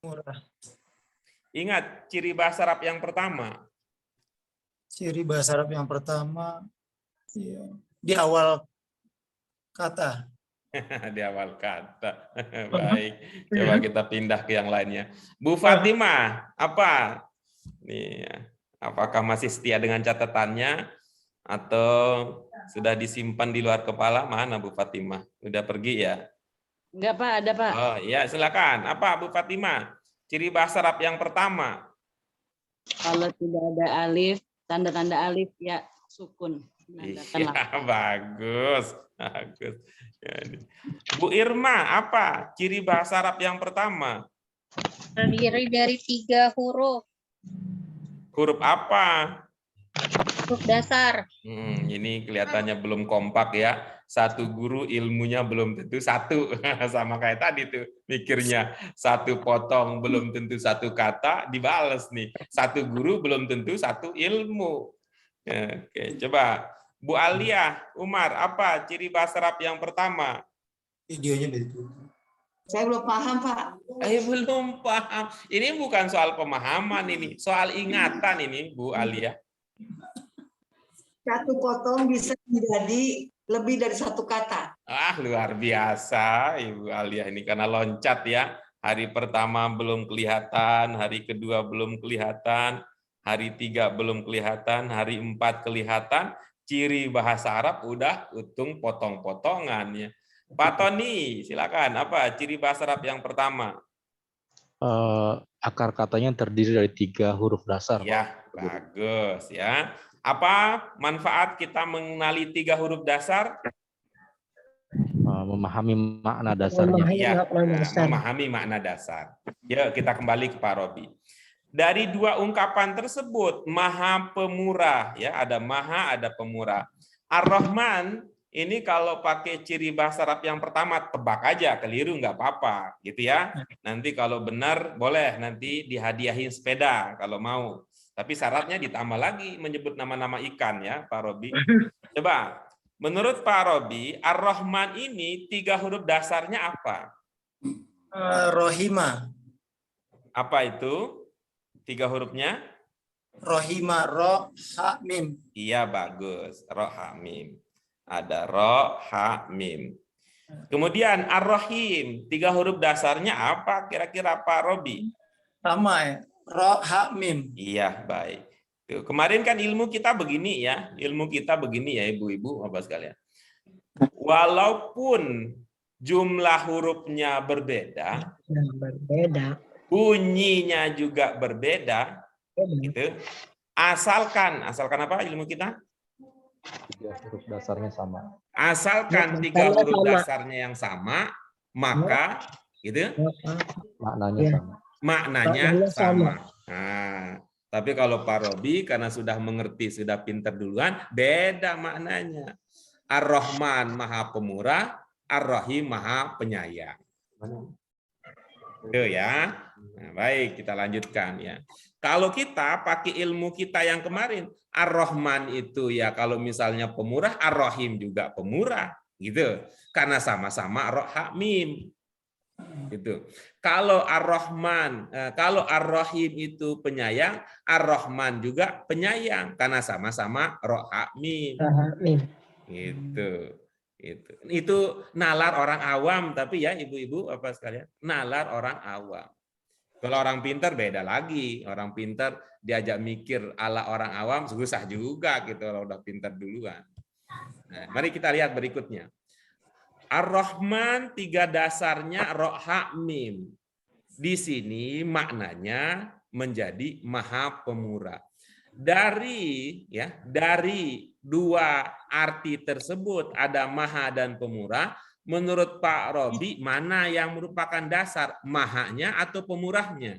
Speaker 9: Murah.
Speaker 1: Ingat ciri bahasa Arab yang pertama.
Speaker 9: Ciri bahasa Arab yang pertama ya, di awal kata.
Speaker 1: Di awal kata. Baik, coba kita pindah ke yang lainnya. Bu Fatimah, apa? Nih, apakah masih setia dengan catatannya atau sudah disimpan di luar kepala? Mana Bu Fatimah? Udah pergi ya?
Speaker 10: Enggak, Pak, ada, Pak.
Speaker 1: Oh, ya, silakan. Apa Bu Fatimah? Ciri bahasa Arab yang pertama.
Speaker 10: Kalau tidak ada alif, tanda-tanda alif ya sukun.
Speaker 1: Iya, bagus. Bagus. Bu Irma, apa ciri bahasa Arab yang pertama?
Speaker 8: Terdiri dari 3 huruf.
Speaker 1: Huruf apa?
Speaker 8: Huruf dasar.
Speaker 1: Ini kelihatannya belum kompak ya. Satu guru ilmunya belum tentu satu. Sama kayak tadi tuh mikirnya. Satu potong belum tentu satu kata, dibales nih. Satu guru belum tentu satu ilmu. Oke, coba. Bu Alia, Umar, apa ciri bahasa Arab yang pertama?
Speaker 9: Videonya begitu.
Speaker 11: Saya belum paham, Pak.
Speaker 1: Belum paham. Ini bukan soal pemahaman ini, soal ingatan ini, Bu Alia.
Speaker 11: Satu potong bisa menjadi lebih dari satu kata.
Speaker 1: Luar biasa, Ibu Alia ini karena loncat ya. Hari pertama belum kelihatan, hari kedua belum kelihatan, hari 3 belum kelihatan, hari 4 kelihatan. Ciri bahasa Arab udah hitung potong-potongan ya. Pak Tony, silakan. Apa ciri bahasa Arab yang pertama?
Speaker 5: Akar katanya terdiri dari 3 huruf dasar.
Speaker 1: Ya, bagus ya. Apa manfaat kita mengenali 3 huruf dasar?
Speaker 5: Memahami makna dasarnya.
Speaker 1: Ya, memahami makna dasar. Yuk kita kembali ke Pak Robi. Dari 2 ungkapan tersebut, Maha Pemurah, ya ada Maha, ada Pemurah. Ar-Rahman ini kalau pakai ciri bahasa Arab yang pertama tebak aja, keliru nggak apa-apa, gitu ya. Nanti kalau benar boleh nanti dihadiahin sepeda kalau mau. Tapi syaratnya ditambah lagi menyebut nama-nama ikan ya, Pak Robi. Coba, menurut Pak Robi, Ar-Rahman ini 3 huruf dasarnya apa?
Speaker 9: Rohima.
Speaker 1: Apa itu? 3 hurufnya?
Speaker 9: Rohima, ro, ha, mim.
Speaker 1: Iya, bagus. Ro, ha, mim. Ada ro, ha, mim. Kemudian Ar-Rahim, 3 huruf dasarnya apa kira-kira Pak Robi?
Speaker 9: Sama ya, ro, ha, mim.
Speaker 1: Iya, baik. Tuh, kemarin kan ilmu kita begini ya. Ilmu kita begini ya Ibu-ibu, Bapak sekalian. Walaupun jumlah hurufnya berbeda, bunyinya juga berbeda, gitu. Asalkan apa ilmu kita?
Speaker 5: 3 huruf dasarnya sama.
Speaker 1: Asalkan 3 huruf dasarnya yang sama, maka gitu.
Speaker 5: Maknanya sama.
Speaker 1: Maknanya sama. Nah, tapi kalau Pak Robi karena sudah mengerti, sudah pintar duluan, beda maknanya. Ar-Rahman Maha Pemurah, Ar-Rahim Maha Penyayang. Itu ya. Nah, baik, kita lanjutkan ya. Kalau kita pakai ilmu kita yang kemarin, Ar-Rahman itu ya kalau misalnya pemurah, Ar-Rahim juga pemurah, gitu. Karena sama-sama Ra, Ha, Mim. Gitu. Kalau Ar-Rahman, kalau Ar-Rahim itu penyayang, Ar-Rahman juga penyayang karena sama-sama Ra, Ha, Mim. Gitu. Itu nalar orang awam, tapi ya ibu-ibu apa sekalian, nalar orang awam. Kalau orang pintar beda lagi. Orang pintar diajak mikir ala orang awam susah juga gitu kalau udah pintar duluan. Nah, mari kita lihat berikutnya. Ar-Rahman 3 dasarnya Ra, Ha, Mim. Di sini maknanya menjadi Maha Pemurah. Dari 2 arti tersebut ada Maha dan Pemurah. Menurut Pak Robi, mana yang merupakan dasar, mahanya atau pemurahnya?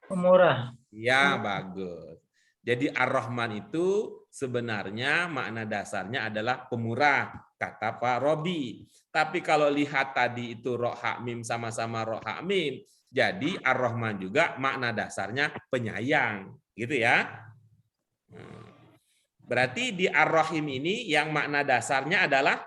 Speaker 9: Pemurah.
Speaker 1: Ya, bagus. Jadi Ar-Rahman itu sebenarnya makna dasarnya adalah pemurah, kata Pak Robi. Tapi kalau lihat tadi itu Ra, Ha, Mim sama-sama Ra, Ha, Mim, jadi Ar-Rahman juga makna dasarnya penyayang, gitu ya. Berarti di Ar-Rahim ini yang makna dasarnya adalah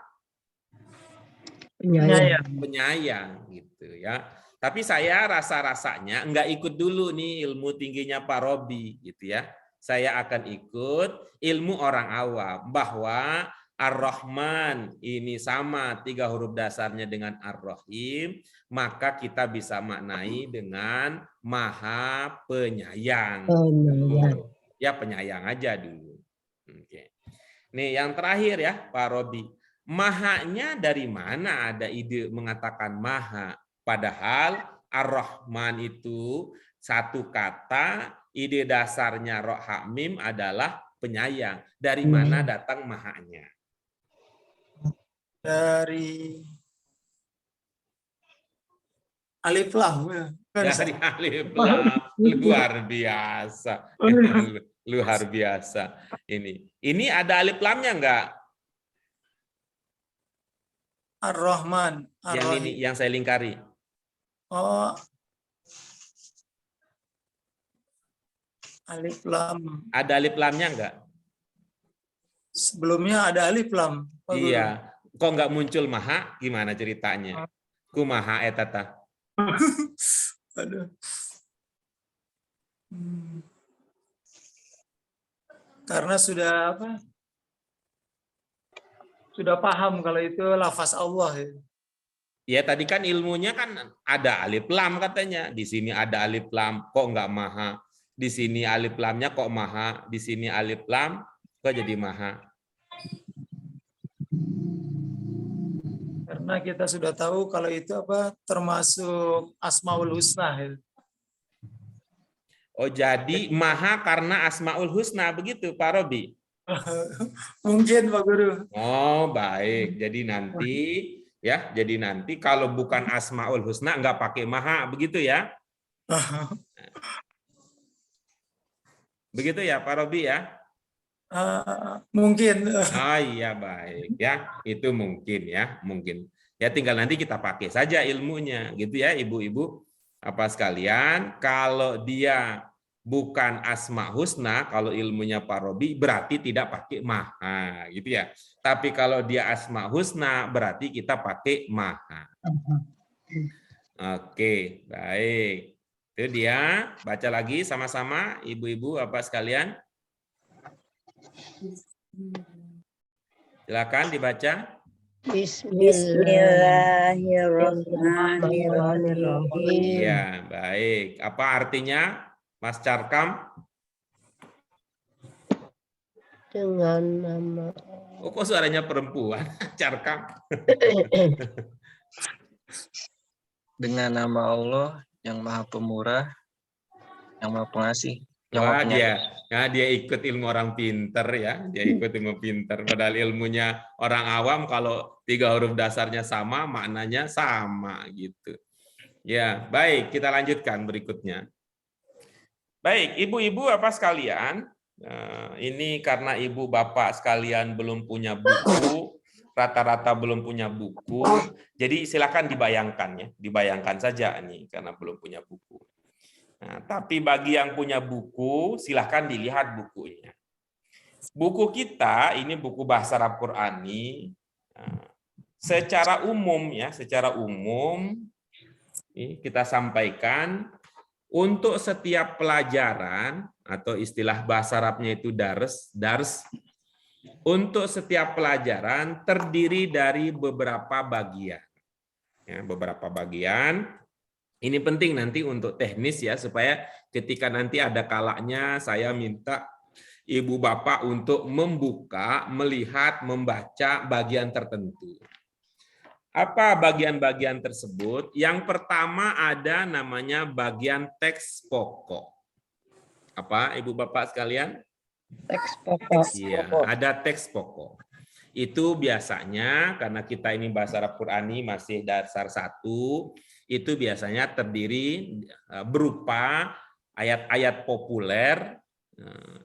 Speaker 1: penyayang gitu ya. Tapi saya rasa-rasanya enggak ikut dulu nih ilmu tingginya Pak Robi gitu ya. Saya akan ikut ilmu orang awam bahwa Ar-Rahman ini sama 3 huruf dasarnya dengan Ar-Rahim, maka kita bisa maknai dengan Maha Penyayang. Ya penyayang aja dulu. Oke. Nih yang terakhir ya Pak Robi. Mahanya dari mana ada ide mengatakan maha? Padahal Ar-Rahman itu satu kata, ide dasarnya Ra Ha Mim adalah penyayang. Dari mana datang mahanya?
Speaker 9: Dari alif lam.
Speaker 1: Dari alif lam. Luar biasa. Luar biasa. Ini ada alif lamnya enggak?
Speaker 9: Ar-Rahman.
Speaker 1: Yang ini yang saya lingkari.
Speaker 9: Oh. Alif lam.
Speaker 1: Ada alif lamnya enggak?
Speaker 9: Sebelumnya ada alif lam.
Speaker 1: Oh, iya. Kok enggak muncul maha? Gimana ceritanya? Kumaha etata.
Speaker 9: Aduh. Karena sudah apa? Sudah paham kalau itu lafaz Allah.
Speaker 1: Ya tadi kan ilmunya kan ada alif lam katanya. Di sini ada alif lam, kok enggak maha. Di sini alif lamnya kok maha. Di sini alif lam, kok jadi maha.
Speaker 9: Karena kita sudah tahu kalau itu apa termasuk Asmaul Husna.
Speaker 1: Oh jadi maha karena Asmaul Husna begitu Pak Robi?
Speaker 9: Mungkin Pak Guru.
Speaker 1: Oh baik, jadi nanti kalau bukan Asmaul Husna nggak pakai maha begitu ya? Begitu ya Pak Robi ya?
Speaker 9: Mungkin.
Speaker 1: Oh iya baik ya, itu mungkin ya, mungkin. Ya tinggal nanti kita pakai saja ilmunya gitu ya ibu-ibu apa sekalian. Kalau dia bukan Asma Husna, kalau ilmunya Pak Robi berarti tidak pakai maha gitu ya. Tapi kalau dia Asma Husna berarti kita pakai maha. Oke, baik. Itu dia, baca lagi sama-sama ibu-ibu apa sekalian. Silakan dibaca.
Speaker 2: Bismillahirrahmanirrahim.
Speaker 1: Ya, baik. Apa artinya? Mas Carkam?
Speaker 12: Dengan nama.
Speaker 1: Oh, kok suaranya perempuan? Carkam.
Speaker 6: Dengan nama Allah yang Maha Pemurah, yang Maha Pengasih.
Speaker 1: Wah, dia ikut ilmu orang pinter ya. Dia ikut ilmu pinter. Padahal ilmunya orang awam kalau 3 huruf dasarnya sama, maknanya sama gitu. Ya, baik. Kita lanjutkan berikutnya. Baik, ibu-ibu apa sekalian, ini karena ibu bapak sekalian belum punya buku, rata-rata belum punya buku, jadi silakan dibayangkan ya, dibayangkan saja nih karena belum punya buku. Nah, tapi bagi yang punya buku, silakan dilihat bukunya. Buku kita ini buku bahasa Arab Qurani, secara umum ya, secara umum ini kita sampaikan. Untuk setiap pelajaran atau istilah bahasa Arabnya itu dars, untuk setiap pelajaran terdiri dari beberapa bagian. Ya, beberapa bagian. Ini penting nanti untuk teknis ya, supaya ketika nanti ada kalanya saya minta ibu bapak untuk membuka, melihat, membaca bagian tertentu. Apa bagian-bagian tersebut? Yang pertama ada namanya bagian teks pokok. Apa, Ibu Bapak sekalian?
Speaker 12: Teks pokok.
Speaker 1: Iya, ada teks pokok. Itu biasanya karena kita ini bahasa Arab Qurani masih dasar 1, itu biasanya terdiri berupa ayat-ayat populer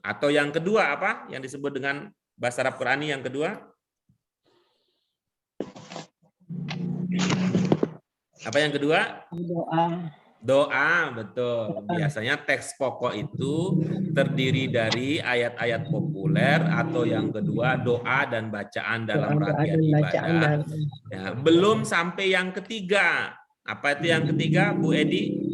Speaker 1: atau yang kedua apa? Yang disebut dengan bahasa Arab Qurani yang kedua? Apa yang kedua?
Speaker 12: Doa.
Speaker 1: Doa, betul. Biasanya teks pokok itu terdiri dari ayat-ayat populer atau yang kedua doa dan bacaan dalam rangkaian ibadah. Ya, belum sampai yang ketiga. Apa itu yang ketiga, Bu Edi?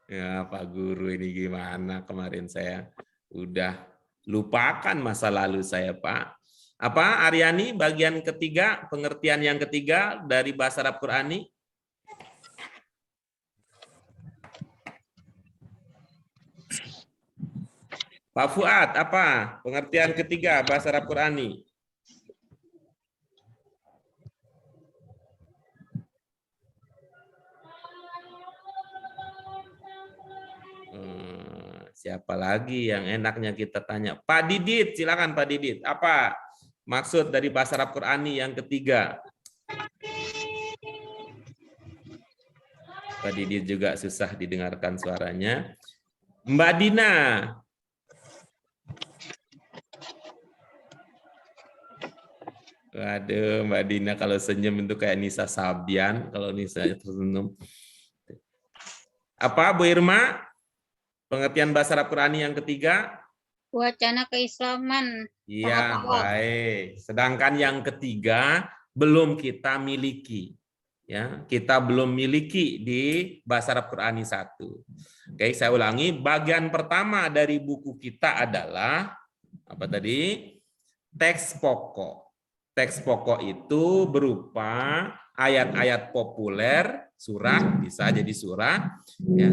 Speaker 1: Ya, Pak Guru ini gimana? Kemarin saya udah lupakan masa lalu saya, Pak. Apa, Aryani, bagian ketiga, pengertian yang ketiga dari bahasa Arab Qurani? Pak Fuad, apa pengertian ketiga bahasa Arab Qurani? Siapa lagi yang enaknya kita tanya? Pak Didit, silakan Pak Didit. Apa maksud dari bahasa Arab Qurani yang ketiga? Pak Didit juga susah didengarkan suaranya. Mbak Dina. Waduh, Mbak Dina kalau senyum itu kayak Nisa Sabian. Kalau Nisa tersenyum. Apa, Bu Irma? Pengertian bahasa Arab Qurani yang ketiga?
Speaker 8: Wacana keislaman.
Speaker 1: Iya, baik. Sedangkan yang ketiga belum kita miliki. Ya, kita belum miliki di bahasa Arab Qurani 1. Oke, saya ulangi. Bagian pertama dari buku kita adalah apa tadi? Teks pokok. Teks pokok itu berupa ayat-ayat populer, surah, bisa jadi surah. Ya.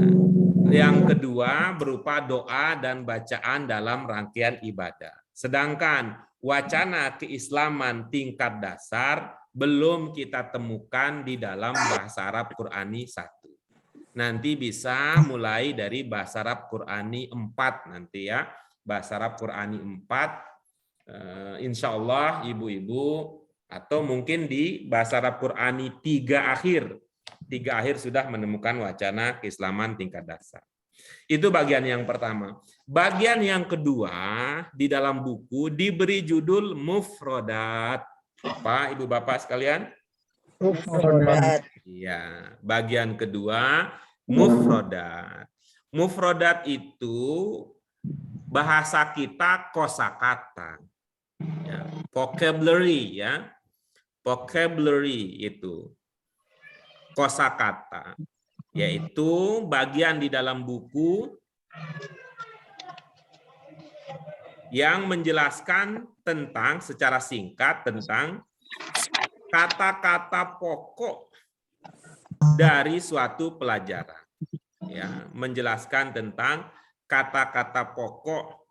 Speaker 1: Yang kedua berupa doa dan bacaan dalam rangkaian ibadah. Sedangkan wacana keislaman tingkat dasar belum kita temukan di dalam bahasa Arab Qurani 1. Nanti bisa mulai dari bahasa Arab Qurani 4 nanti ya. Bahasa Arab Qurani 4. Insya Allah ibu-ibu atau mungkin di bahasa Arab Qurani 3 akhir. 3 akhir sudah menemukan wacana keislaman tingkat dasar. Itu bagian yang pertama. Bagian yang kedua di dalam buku diberi judul mufrodat. Apa Ibu Bapak sekalian?
Speaker 12: Mufrodat.
Speaker 1: Iya, bagian kedua mufrodat. Mufrodat itu bahasa kita kosakata. Ya, vocabulary ya. Vocabulary itu kosakata, yaitu bagian di dalam buku yang menjelaskan tentang secara singkat tentang kata-kata pokok dari suatu pelajaran. Ya, menjelaskan tentang kata-kata pokok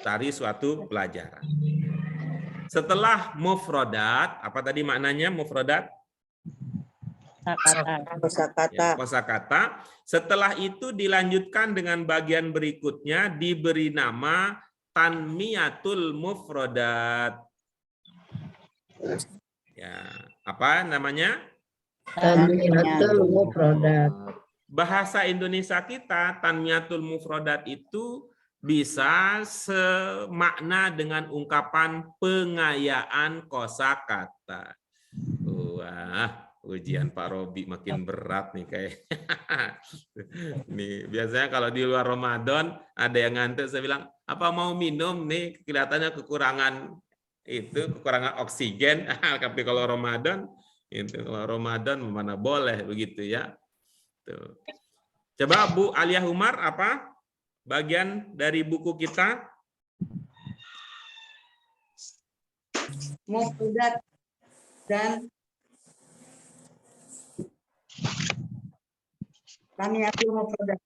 Speaker 1: dari suatu pelajaran. Setelah mufrodat, apa tadi maknanya mufrodat? Kosakata. Setelah itu dilanjutkan dengan bagian berikutnya diberi nama tanmiyatul mufrodat. Ya, apa namanya?
Speaker 12: Tanmiyatul mufrodat.
Speaker 1: Bahasa Indonesia kita tanmiyatul mufrodat itu bisa semakna dengan ungkapan pengayaan kosakata. Wah, ujian Pak Robi makin berat nih kayaknya. Nih, biasanya kalau di luar Ramadan ada yang ngantuk, saya bilang, apa mau minum nih? Kelihatannya kekurangan oksigen. Tapi kalau Ramadan, mana boleh begitu ya. Tuh. Coba Bu Alia Umar, apa bagian dari buku kita?
Speaker 11: Mufrodat dan tanmiyatul mufrodat.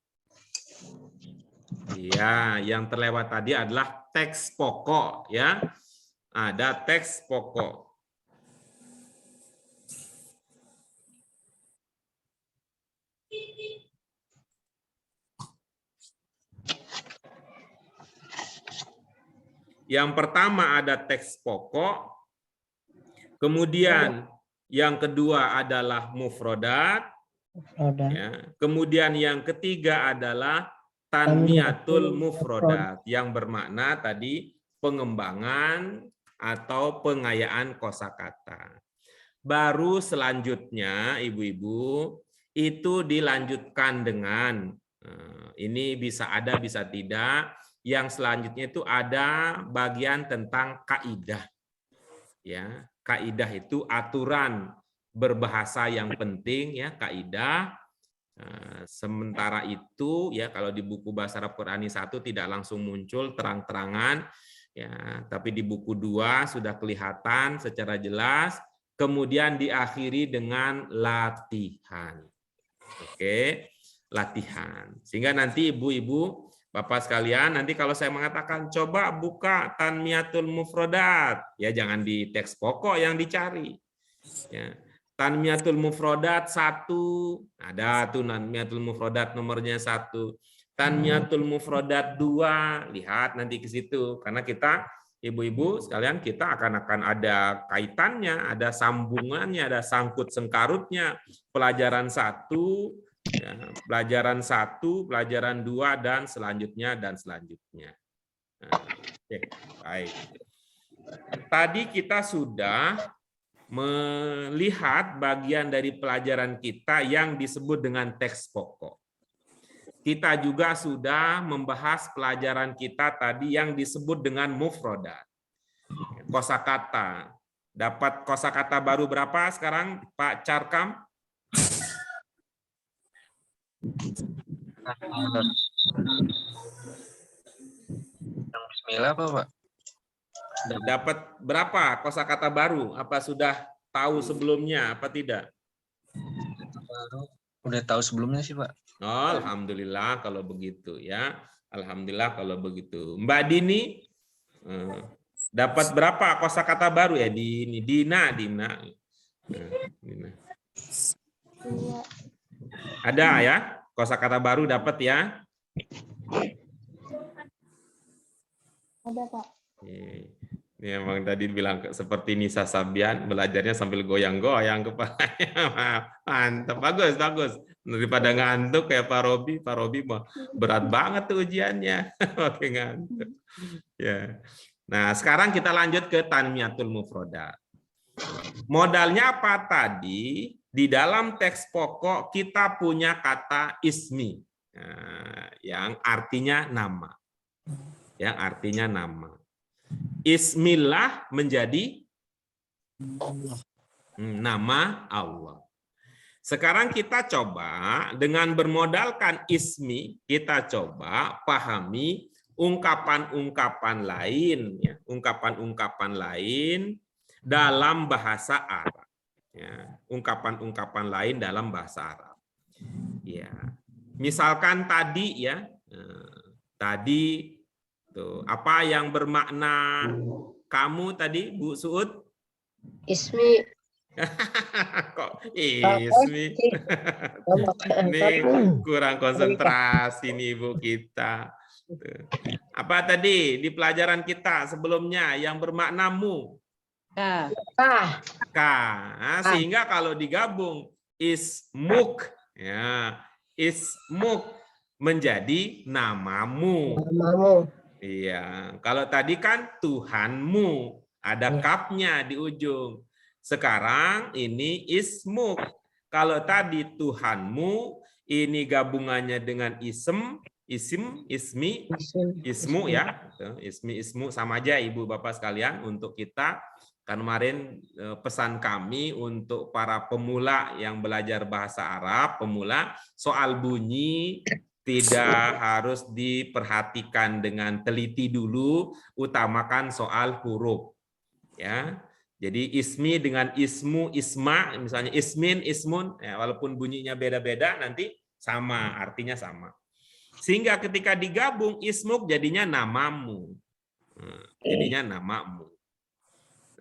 Speaker 1: Iya, yang terlewat tadi adalah teks pokok ya. Ada teks pokok. Yang pertama ada teks pokok, kemudian yang kedua adalah mufrodat, ya. Kemudian yang ketiga adalah tanmiyatul mufrodat, yang bermakna tadi pengembangan atau pengayaan kosakata. Baru selanjutnya ibu-ibu itu dilanjutkan dengan ini bisa ada bisa tidak. Yang selanjutnya itu ada bagian tentang kaidah. Ya, kaidah itu aturan berbahasa yang penting ya, kaidah. Sementara itu ya kalau di buku Bahasa Arab Qurani 1 tidak langsung muncul terang-terangan ya, tapi di buku 2 sudah kelihatan secara jelas, kemudian diakhiri dengan latihan. Oke, latihan. Sehingga nanti ibu-ibu, Bapak sekalian, nanti kalau saya mengatakan coba buka Tanmiyatul Mufrodat, ya jangan di teks pokok yang dicari. Ya. Tanmiyatul Mufrodat 1, ada tuh Tanmiyatul Mufrodat nomornya 1. Tanmiyatul Mufrodat 2, lihat nanti ke situ. Karena kita, ibu-ibu sekalian, kita akan ada kaitannya, ada sambungannya, ada sangkut sengkarutnya. Pelajaran 1, ya, pelajaran 1, pelajaran 2, dan selanjutnya. Nah, oke, baik. Tadi kita sudah melihat bagian dari pelajaran kita yang disebut dengan teks pokok. Kita juga sudah membahas pelajaran kita tadi yang disebut dengan mufrodat. Kosakata. Dapat kosakata baru berapa sekarang, Pak Carkam?
Speaker 6: Bismillah apa, Pak?
Speaker 1: Dapat berapa kosakata baru? Apa sudah tahu sebelumnya apa tidak?
Speaker 6: Baru udah tahu sebelumnya sih, Pak.
Speaker 1: Oh, alhamdulillah kalau begitu ya. Alhamdulillah kalau begitu. Mbak Dini dapat berapa kosakata baru ya di ini? Dina. Ada ya? Kosakata baru dapat ya?
Speaker 7: Ada, Pak.
Speaker 1: Ini emang tadi bilang seperti Nisa Sabian, belajarnya sambil goyang-goyang kepalanya. Mantap, bagus. Daripada ngantuk kayak Pak Robi mah berat banget tuh ujiannya. Oke, ngantuk. Ya. Nah, sekarang kita lanjut ke Tanmiyatul Mufrodat. Modalnya apa tadi? Di dalam teks pokok kita punya kata ismi, yang artinya nama. Yang artinya nama. Ismillah menjadi nama Allah. Sekarang kita coba dengan bermodalkan ismi, kita coba pahami ungkapan-ungkapan lain, ya, ungkapan-ungkapan lain dalam bahasa Arab. Ya, ungkapan-ungkapan lain dalam bahasa Arab. Ya, misalkan tadi ya, tadi tuh apa yang bermakna kamu tadi, Bu Suud?
Speaker 12: Ismi.
Speaker 1: Kok ismi? Ini kurang konsentrasi nih Ibu kita. Tuh. Apa tadi di pelajaran kita sebelumnya yang bermakna mu? Nah, sehingga kalau digabung ismuk, ya, ismuk menjadi namamu. Iya, kalau tadi kan Tuhanmu, ada kafnya di ujung. Sekarang ini ismuk. Kalau tadi Tuhanmu, ini gabungannya dengan ismu ya. Ismu sama aja Ibu Bapak sekalian untuk kita. Kan kemarin pesan kami untuk para pemula yang belajar bahasa Arab, pemula, soal bunyi tidak harus diperhatikan dengan teliti dulu, utamakan soal huruf. Ya. Jadi ismi dengan ismu, isma, misalnya ismin, ismun, ya, walaupun bunyinya beda-beda nanti sama, artinya sama. Sehingga ketika digabung ismuk jadinya namamu. Jadinya namamu.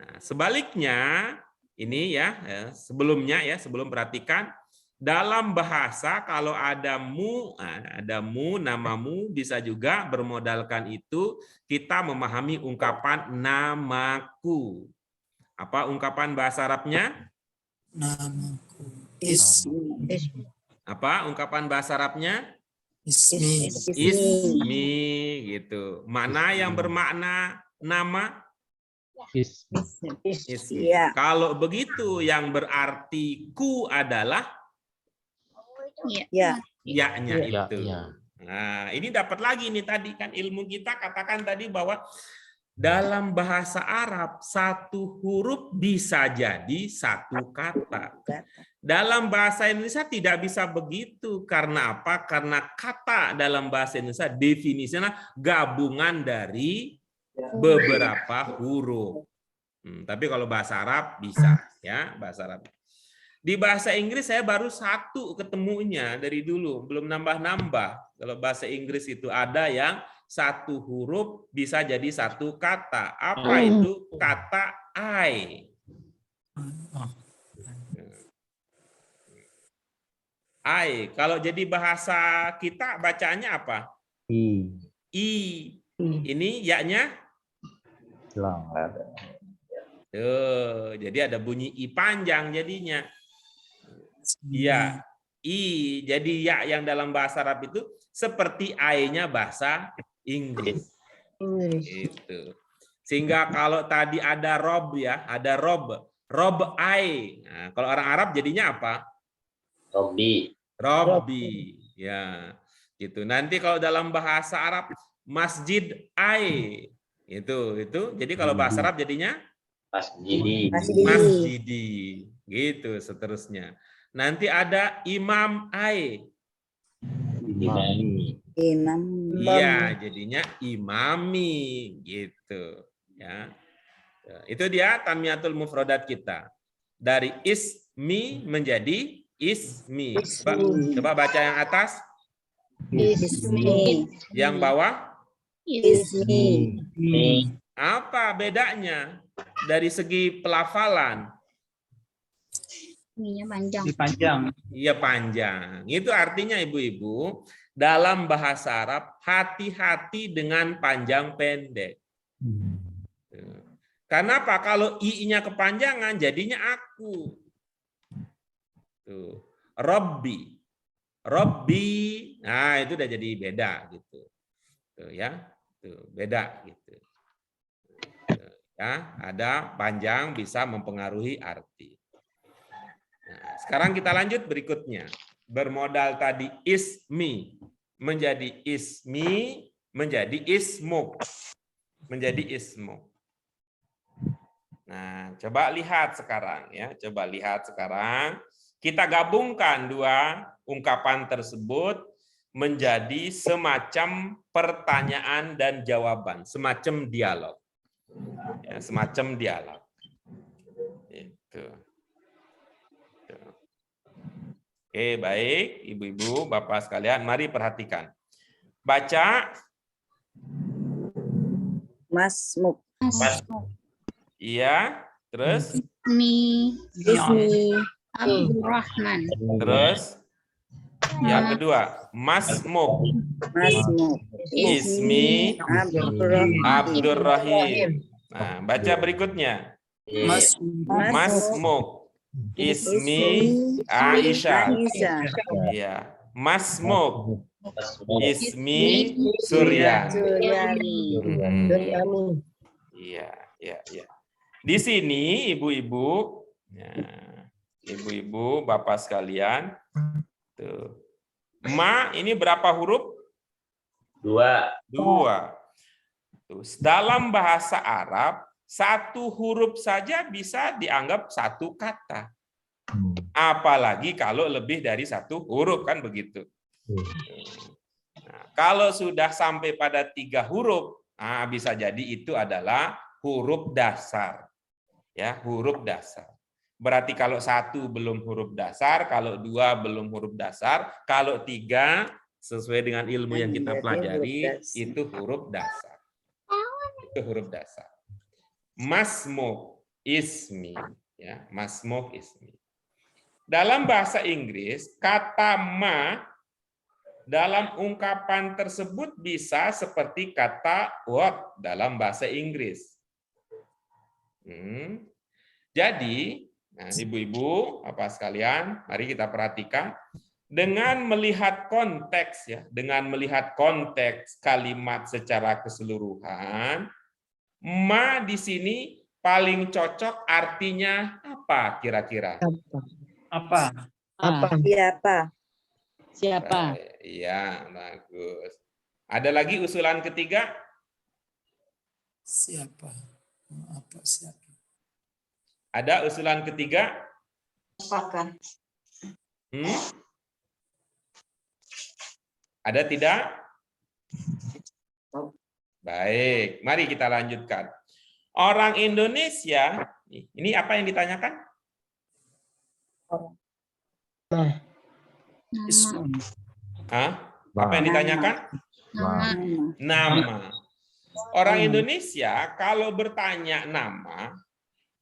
Speaker 1: Nah, sebaliknya ini ya, sebelumnya ya, sebelum perhatikan dalam bahasa kalau ada mu, namamu bisa juga bermodalkan itu kita memahami ungkapan namaku. Apa ungkapan bahasa Arabnya?
Speaker 9: Namaku.
Speaker 1: Apa ungkapan bahasa Arabnya?
Speaker 9: Ismi.
Speaker 1: Ismi gitu. Mana yang bermakna nama? Ismi.
Speaker 2: Iya.
Speaker 1: Kalau begitu yang berarti ku adalah
Speaker 2: Ya.
Speaker 1: ya-nya
Speaker 5: Ya,
Speaker 1: itu.
Speaker 5: ya.
Speaker 1: Nah, ini dapat lagi nih tadi kan ilmu kita katakan tadi bahwa dalam bahasa Arab satu huruf bisa jadi satu kata. Dalam bahasa Indonesia tidak bisa begitu. Karena apa? Karena kata dalam bahasa Indonesia definisinya gabungan dari beberapa huruf. Tapi kalau bahasa Arab bisa, ya bahasa Arab. Di bahasa Inggris saya baru satu ketemunya dari dulu, belum nambah-nambah. Kalau bahasa Inggris itu ada yang satu huruf bisa jadi satu kata. Apa itu? Kata I. I. Kalau jadi bahasa kita bacanya apa? I. Ini ya-nya? Tuh, jadi ada bunyi I panjang jadinya. Iya, I. Jadi ya yang dalam bahasa Arab itu seperti I-nya bahasa Inggris. Itu. Sehingga kalau tadi ada rob ya, ada rob I. Nah, kalau orang Arab jadinya apa? Robbi. Ya, gitu. Nanti kalau dalam bahasa Arab masjid I. Itu. Jadi kalau bahasa Arab jadinya masjidi. Gitu seterusnya. Nanti ada imam I. Iya, jadinya imami gitu ya. Itu dia tamiyatul mufradat kita. Dari ismi menjadi ismi. Coba baca yang atas.
Speaker 2: Ismi.
Speaker 1: Yang bawah?
Speaker 2: Ismi.
Speaker 1: Apa bedanya dari segi pelafalan?
Speaker 9: Panjang.
Speaker 1: Iya panjang. Itu artinya ibu-ibu dalam bahasa Arab hati-hati dengan panjang pendek. Karena apa? Kalau i-nya kepanjangan jadinya aku. Tuh. Robbi. Nah, itu udah jadi beda gitu. Tuh ya. Tuh, beda gitu. Tuh, ya, ada panjang bisa mempengaruhi arti. Nah, sekarang kita lanjut berikutnya. Bermodal tadi ismi menjadi ismi menjadi ismuk. Menjadi ismuk. Nah, coba lihat sekarang ya. Coba lihat sekarang. Kita gabungkan dua ungkapan tersebut menjadi semacam pertanyaan dan jawaban, semacam dialog. Ya, semacam dialog. Itu. Oke, baik, ibu-ibu, bapak sekalian, mari perhatikan. Baca.
Speaker 2: Masmuk.
Speaker 1: Iya, terus?
Speaker 8: Ismi. Abdurrahman.
Speaker 1: Terus? Yang kedua, Masmuk. Ismi Abdurrahim. Nah, baca berikutnya. Masmuk. Ismi Aisyah. Iya. Masmuk. Ismi Surya. Iya. Di sini ibu-ibu, ibu-ibu, bapak sekalian, tuh. Ma ini berapa huruf? 2. Tuh. Dalam bahasa Arab, satu huruf saja bisa dianggap satu kata. Apalagi kalau lebih dari satu huruf, kan begitu. Nah, kalau sudah sampai pada 3 huruf, nah bisa jadi itu adalah huruf dasar. Ya, huruf dasar. Berarti kalau 1 belum huruf dasar, kalau 2 belum huruf dasar, kalau 3 sesuai dengan ilmu yang kita pelajari itu huruf dasar. Itu huruf dasar. Masmuk ismi, ya, masmuk ismi. Dalam bahasa Inggris, kata ma dalam ungkapan tersebut bisa seperti kata what dalam bahasa Inggris. Jadi, nah, ibu-ibu, apa sekalian, mari kita perhatikan dengan melihat konteks ya, dengan melihat konteks kalimat secara keseluruhan, ma di sini paling cocok artinya apa kira-kira?
Speaker 9: Apa?
Speaker 2: Siapa?
Speaker 10: Siapa?
Speaker 1: Iya, bagus. Ada lagi usulan ketiga?
Speaker 9: Siapa? Apa siapa?
Speaker 1: Ada usulan ketiga?
Speaker 11: Apakan?
Speaker 1: Ada tidak? Baik, mari kita lanjutkan. Orang Indonesia, ini apa yang ditanyakan? Hah? Apa yang ditanyakan? Nama. Orang Indonesia kalau bertanya nama,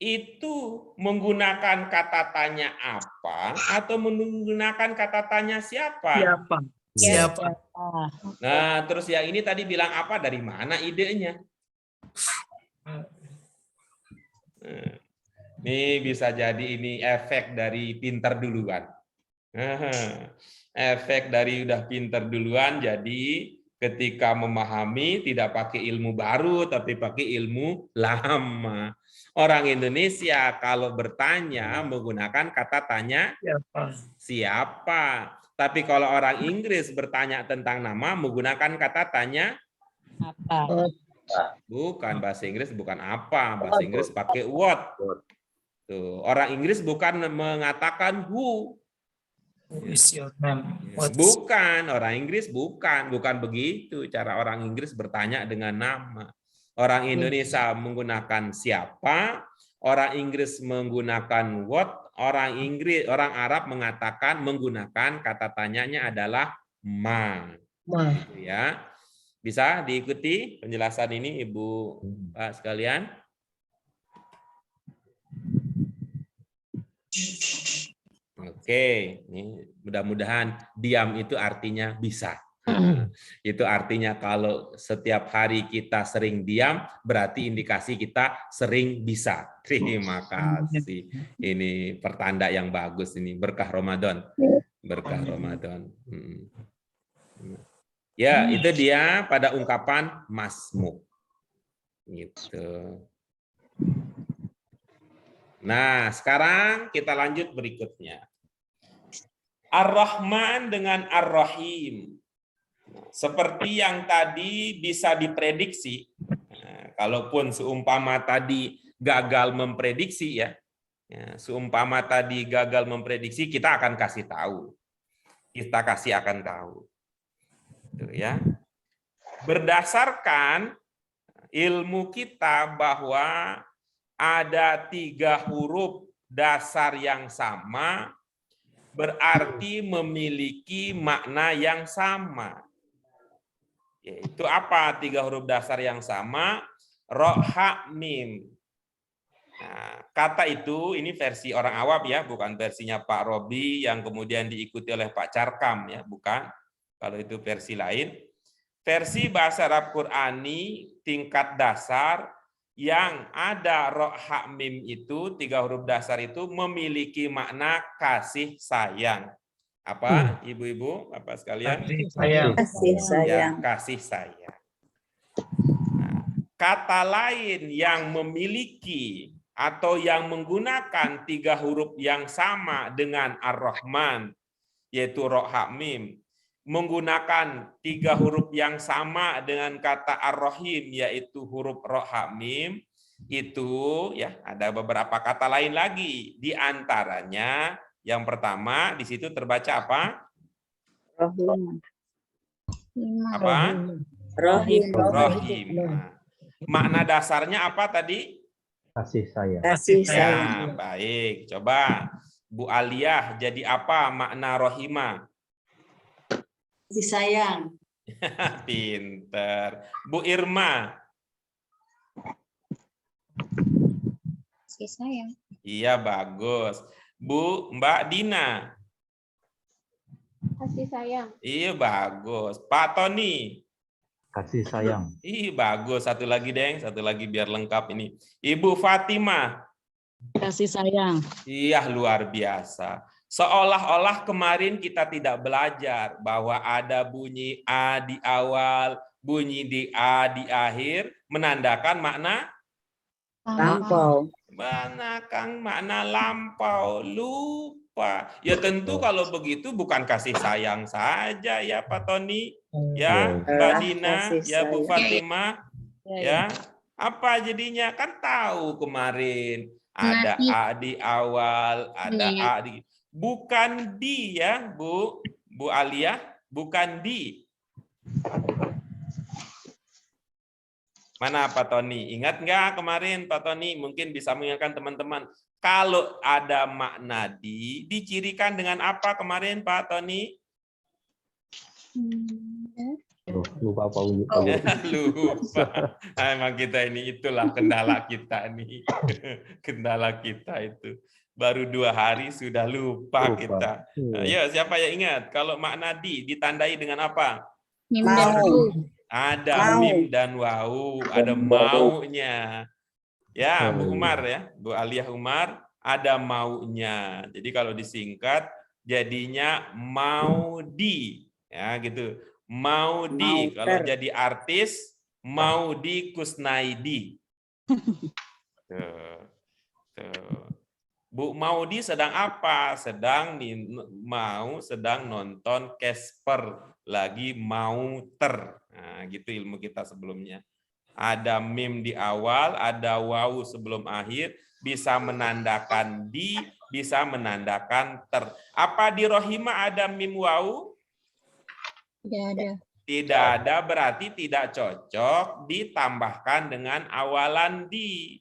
Speaker 1: itu menggunakan kata tanya apa atau menggunakan kata tanya siapa?
Speaker 9: Siapa?
Speaker 1: Nah, terus yang ini tadi bilang apa? Dari mana idenya? Ini bisa jadi ini efek dari pinter duluan. Efek dari udah pinter duluan, jadi ketika memahami tidak pakai ilmu baru, tapi pakai ilmu lama. Orang Indonesia kalau bertanya menggunakan kata tanya siapa. Tapi kalau orang Inggris bertanya tentang nama menggunakan kata tanya
Speaker 10: apa.
Speaker 1: Bukan, bahasa Inggris bukan apa. Bahasa Inggris pakai what. Tuh, orang Inggris bukan mengatakan who. Bukan, orang Inggris bukan begitu cara orang Inggris bertanya dengan nama. Orang Indonesia menggunakan siapa, orang Inggris menggunakan what, orang Arab menggunakan kata tanyanya adalah ma. Gitu ya. Bisa diikuti penjelasan ini Ibu Pak sekalian? Oke, ini mudah-mudahan diam itu artinya bisa. Itu artinya kalau setiap hari kita sering diam, berarti indikasi kita sering bisa. Terima kasih. Ini pertanda yang bagus ini, berkah Ramadan. Berkah Ramadan. Ya, itu dia pada ungkapan masmuk. Gitu. Nah, sekarang kita lanjut berikutnya. Ar-Rahman dengan Ar-Rahim. Seperti yang tadi bisa diprediksi, kalaupun seumpama tadi gagal memprediksi seumpama tadi gagal memprediksi, kita akan kasih tahu. Kita akan tahu. Tuh ya. Berdasarkan ilmu kita bahwa ada 3 huruf dasar yang sama, berarti memiliki makna yang sama. Yaitu apa 3 huruf dasar yang sama? Ro, ha, mim. Nah, kata itu, ini versi orang awam ya, bukan versinya Pak Robi yang kemudian diikuti oleh Pak Carkam ya, bukan. Kalau itu versi lain. Versi bahasa Arab Qurani tingkat dasar yang ada ro, ha, mim itu 3 huruf dasar itu memiliki makna kasih sayang. Apa ibu-ibu, Bapak sekalian?
Speaker 2: Kasih sayang.
Speaker 1: Ya, kasih sayang. Nah, kata lain yang memiliki atau yang menggunakan 3 huruf yang sama dengan Ar-Rahman, yaitu ro, ha, mim, menggunakan 3 huruf yang sama dengan kata Ar-Rahim, yaitu huruf ro, ha, mim, itu ya ada beberapa kata lain lagi. Di antaranya yang pertama di situ terbaca apa?
Speaker 2: Rohim.
Speaker 1: Apa?
Speaker 2: Rohim.
Speaker 1: Rohim. Nah, makna dasarnya apa tadi?
Speaker 5: Kasih sayang.
Speaker 2: Kasih sayang.
Speaker 1: Nah, baik. Coba Bu Aliyah, jadi apa makna rohima?
Speaker 11: Kasih sayang.
Speaker 1: Pinter. Bu Irma.
Speaker 8: Kasih sayang.
Speaker 1: Iya, bagus. Bu Mbak Dina.
Speaker 7: Kasih sayang.
Speaker 1: Iya, bagus. Pak Tony.
Speaker 5: Kasih sayang.
Speaker 1: Ih, bagus. Satu lagi, Deng. Satu lagi biar lengkap ini. Ibu Fatimah.
Speaker 10: Kasih sayang.
Speaker 1: Iya, luar biasa. Seolah-olah kemarin kita tidak belajar bahwa ada bunyi A di awal, bunyi di A di akhir, menandakan makna
Speaker 2: Lampau.
Speaker 1: Mana Kang makna lampau? Lupa. Ya tentu kalau begitu bukan kasih sayang saja ya Pak Tony, ya Mbak
Speaker 2: Telah
Speaker 1: Dina,
Speaker 2: kasih
Speaker 1: ya Bu
Speaker 2: sayang.
Speaker 1: Fatimah, ya. Apa jadinya? Kan tahu kemarin ada A di awal, ada A di, bukan di ya Bu Alia, bukan di. Mana Pak Tony? Ingat nggak kemarin Pak Tony? Mungkin bisa mengingatkan teman-teman. Kalau ada makna di, dicirikan dengan apa kemarin Pak Tony?
Speaker 5: Lupa Pak Uli.
Speaker 1: Lupa. Emang kita ini, itulah kendala kita nih. Kendala kita itu. Baru 2 hari sudah lupa kita. Ya, siapa yang ingat? Kalau makna di ditandai dengan apa?
Speaker 2: Mau.
Speaker 1: Ada mim dan wau, ada maunya. Ya, Bu Umar ya, Bu Aliyah Umar, ada maunya. Jadi kalau disingkat jadinya Maudi, ya gitu. Maudi, kalau jadi artis Maudi Kusnaidi. Tuh. Bu Maudi sedang apa? Sedang nonton Casper, lagi mau Nah, gitu ilmu kita sebelumnya. Ada mim di awal, ada wawu sebelum akhir, bisa menandakan di, bisa menandakan ter. Apa di rohima ada mim wawu?
Speaker 8: Tidak ada.
Speaker 1: Tidak ada, berarti tidak cocok ditambahkan dengan awalan di.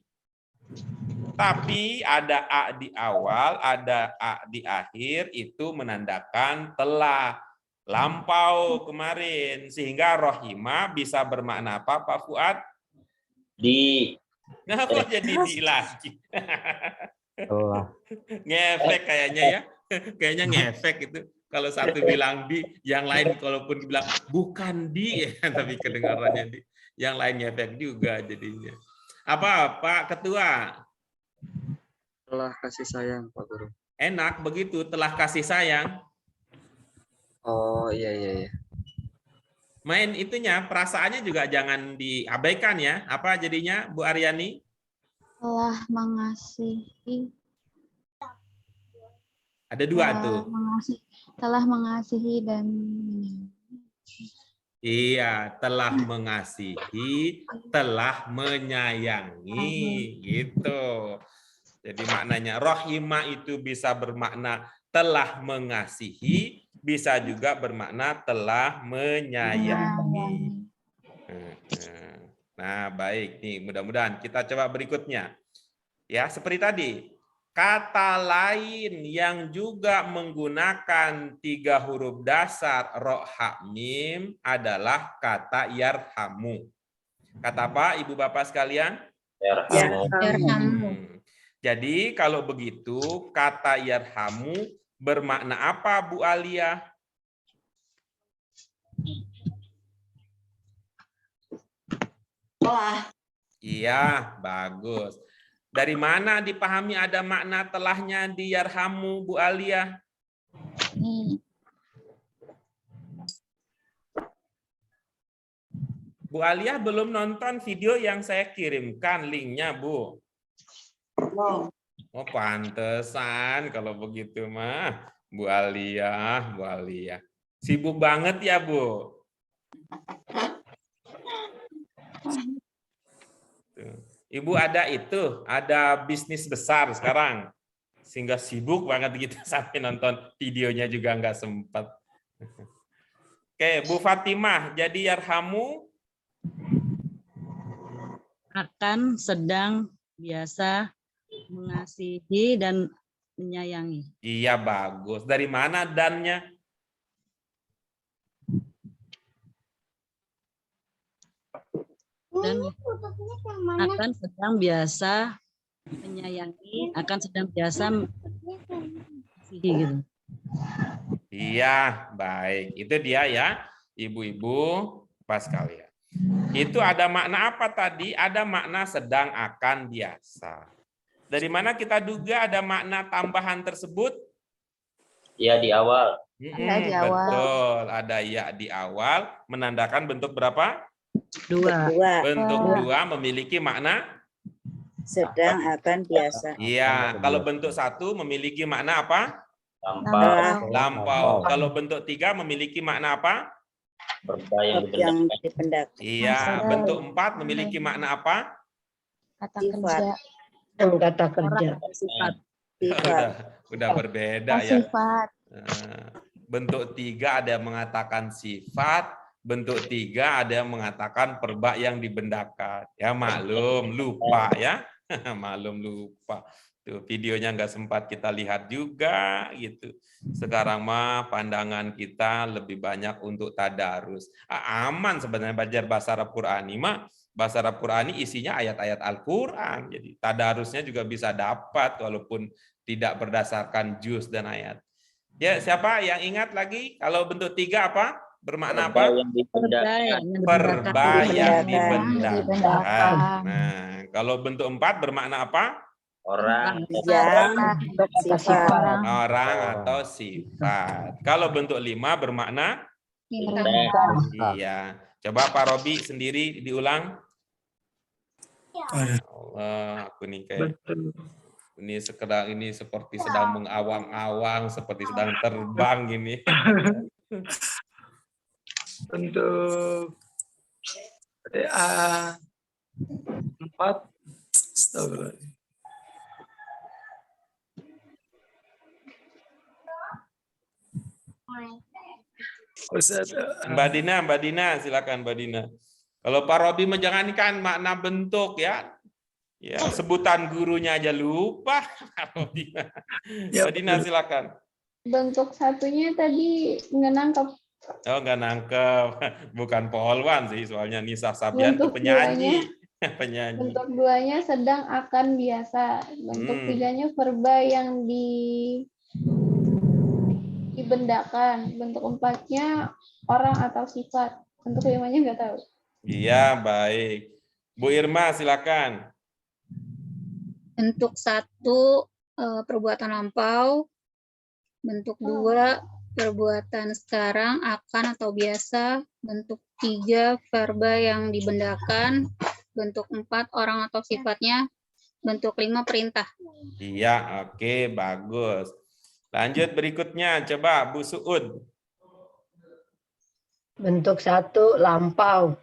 Speaker 1: Tapi ada a di awal, ada a di akhir, itu menandakan telah. Lampau kemarin, sehingga rohima bisa bermakna apa Pak Fuad?
Speaker 3: Di.
Speaker 1: Nah, kok jadi di lagi?
Speaker 5: Telah.
Speaker 1: Ngefek kayaknya ya. Kayaknya ngefek itu. Kalau satu bilang di, yang lain kalaupun bilang bukan di, tapi kedengarannya di. Yang lain ngefek juga jadinya. Apa Pak Ketua?
Speaker 4: Telah kasih sayang Pak Guru.
Speaker 1: Enak begitu, telah kasih sayang.
Speaker 4: Oh iya.
Speaker 1: Main itunya, perasaannya juga jangan diabaikan ya. Apa jadinya Bu Aryani?
Speaker 7: Telah mengasihi.
Speaker 1: Ada 2 tuh.
Speaker 7: Telah mengasihi dan
Speaker 1: Iya, telah mengasihi, telah menyayangi, gitu. Jadi maknanya rohima itu bisa bermakna telah mengasihi, bisa juga bermakna telah menyayangi. Nah, baik nih, mudah-mudahan kita coba berikutnya. Ya, seperti tadi, kata lain yang juga menggunakan 3 huruf dasar ro ha mim adalah kata yarhamu. Kata apa Ibu Bapak sekalian?
Speaker 3: Yarhamu.
Speaker 1: Jadi kalau begitu kata yarhamu bermakna apa Bu Alia?
Speaker 11: Telah.
Speaker 1: Iya, bagus. Dari mana dipahami ada makna telahnya di yarhamu Bu Alia? Bu Alia belum nonton video yang saya kirimkan linknya Bu. Oh, pantesan kalau begitu mah Bu Alia. Sibuk banget ya Bu. Ibu ada bisnis besar sekarang. Sehingga sibuk banget gitu sampai nonton videonya juga nggak sempat. Oke, Bu Fatimah, jadi yarhamu
Speaker 10: akan, sedang, biasa, mengasihi dan menyayangi.
Speaker 1: Iya, bagus. Dari mana dannya?
Speaker 10: Dan akan, sedang, biasa, menyayangi, akan, sedang, biasa, mengasihi gitu.
Speaker 1: Iya, baik. Itu dia ya, ibu-ibu pas kalian. Itu ada makna apa tadi? Ada makna sedang, akan, biasa. Dari mana kita duga ada makna tambahan tersebut?
Speaker 3: Ya di awal.
Speaker 1: Betul, ada ya di awal menandakan bentuk berapa?
Speaker 10: 2.
Speaker 1: Bentuk 2 memiliki makna
Speaker 2: sedang, akan, biasa.
Speaker 1: Iya, kalau bentuk 1 memiliki makna apa?
Speaker 3: Lampau.
Speaker 1: Lampau. Kalau bentuk 3 memiliki makna apa?
Speaker 3: Verba yang
Speaker 2: Yang
Speaker 3: dibendakan.
Speaker 2: dipendak.
Speaker 1: Iya, bentuk 4 memiliki makna apa?
Speaker 7: Kata
Speaker 2: Sifat.
Speaker 7: kerja.
Speaker 12: Kata kerja.
Speaker 10: Sifat.
Speaker 2: Sifat.
Speaker 1: Udah berbeda ya.
Speaker 7: Sifat.
Speaker 1: Bentuk 3 ada yang mengatakan sifat, bentuk 3 ada yang mengatakan verba yang dibendakan. Ya maklum, lupa ya. Maklum lupa. Tuh, videonya nggak sempat kita lihat juga gitu. Sekarang mah pandangan kita lebih banyak untuk tadarus. Aman sebenarnya belajar bahasa Arab Qurani mah. Bahasa Arab Qurani isinya ayat-ayat Al-Qur'an. Jadi tadarusnya juga bisa dapat walaupun tidak berdasarkan juz dan ayat. Ya, siapa yang ingat lagi? Kalau bentuk 3 apa? Bermakna apa? Verba yang dibendakan. Nah, kalau bentuk 4 bermakna apa?
Speaker 3: Orang.
Speaker 2: Yang sifat.
Speaker 1: Orang atau sifat. Kalau bentuk 5 bermakna? Iya. Coba Pak Robi sendiri diulang. Allah, aku nih kayak ini sekedar ini seperti sedang mengawang-awang, seperti sedang terbang gini.
Speaker 9: Untuk DA 4. Astagfirullahaladzim.
Speaker 1: Mbak Dina, silakan Mbak Dina. Kalau Pak Robi menjangankan makna bentuk ya, ya sebutan gurunya aja lupa. Mbak Dina silakan.
Speaker 7: Bentuk satunya tadi nggak nangkep.
Speaker 1: Oh nggak nangkep, bukan polwan sih soalnya Nisa Sabian itu penyanyi. Penyanyi.
Speaker 7: Bentuk 2-nya sedang, akan, biasa. Bentuk 3-nya verba yang dibendakan. Bentuk 4-nya orang atau sifat. Bentuk 5-nya nggak tahu.
Speaker 1: Iya, baik. Bu Irma, silakan.
Speaker 8: Bentuk 1 perbuatan lampau. Bentuk 2 perbuatan sekarang, akan atau biasa. Bentuk 3 verba yang dibendakan. Bentuk 4 orang atau sifatnya. Bentuk 5 perintah.
Speaker 1: Iya, oke, bagus. Lanjut berikutnya, coba Bu Suud.
Speaker 12: Bentuk 1 lampau.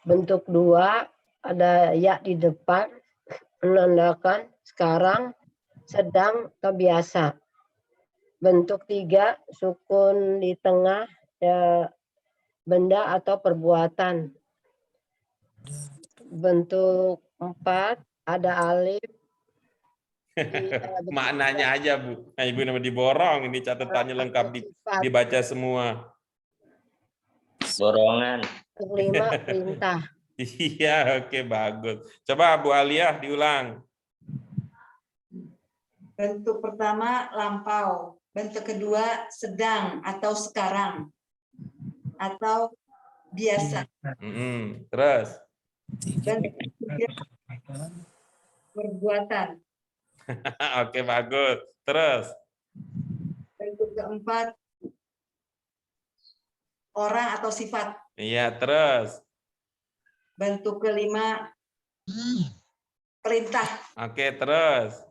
Speaker 12: Bentuk 2 ada ya di depan menandakan sekarang, sedang, atau biasa. Bentuk 3 sukun di tengah ya, benda atau perbuatan. Bentuk 4 ada alif.
Speaker 1: Maknanya aja Bu. Nah, Ibu nama diborong, ini catatannya lengkap dibaca semua.
Speaker 3: Borongan.
Speaker 12: Bentuk 5 perintah.
Speaker 1: Iya, oke, bagus. Coba Bu Aliyah diulang.
Speaker 11: Bentuk pertama lampau, bentuk kedua sedang atau sekarang atau biasa.
Speaker 1: Terus
Speaker 11: Bentuk ketiga perbuatan.
Speaker 1: oke, bagus. Terus
Speaker 11: Bentuk keempat orang atau sifat.
Speaker 1: iya, terus
Speaker 11: Bentuk kelima perintah.
Speaker 1: oke, terus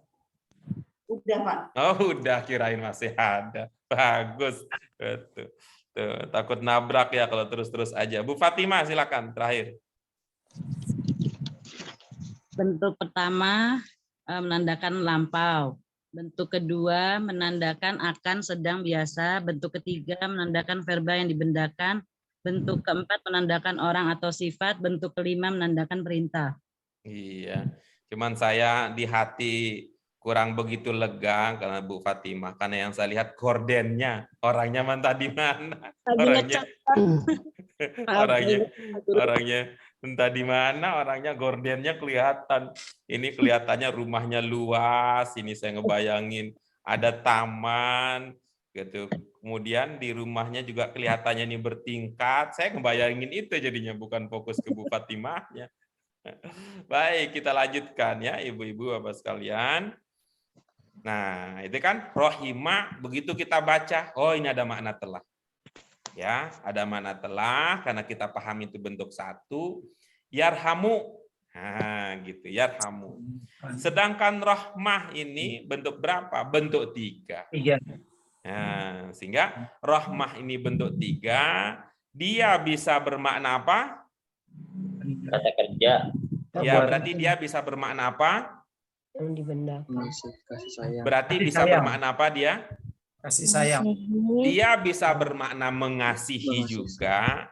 Speaker 11: Udah, Pak.
Speaker 1: oh udah, kirain masih ada. Bagus. Tuh, takut nabrak ya kalau terus-terus aja. Bu Fatimah silakan terakhir.
Speaker 10: Bentuk pertama menandakan lampau. Bentuk kedua menandakan akan, sedang, biasa. Bentuk ketiga menandakan verba yang dibendakan. Bentuk keempat menandakan orang atau sifat. Bentuk kelima menandakan perintah.
Speaker 1: Iya, cuman saya di hati kurang begitu lega karena Bu Fatimah, karena yang saya lihat gordennya, orangnya mana di mana? Orangnya entah di mana, orangnya gordennya kelihatan. Ini kelihatannya rumahnya luas, ini saya ngebayangin ada taman gitu. Kemudian di rumahnya juga kelihatannya ini bertingkat. Saya ngebayangin itu jadinya, bukan fokus ke Bu Fatimahnya. Baik, kita lanjutkan ya Ibu-ibu Bapak sekalian. Nah, itu kan rohimah, begitu kita baca, oh ini ada makna telah. Ya, ada makna telah karena kita pahami itu bentuk 1. Yarhamu, Nah, gitu ya kamu. Sedangkan rahmah ini bentuk berapa? Bentuk 3. Nah, sehingga rahmah ini bentuk 3, dia bisa bermakna apa?
Speaker 3: Kata kerja.
Speaker 1: Ya, berarti dia bisa bermakna apa?
Speaker 12: Yang dibendakan.
Speaker 4: Kasih sayang.
Speaker 1: Berarti bisa bermakna apa dia?
Speaker 9: Kasih sayang.
Speaker 1: Dia bisa bermakna mengasihi juga,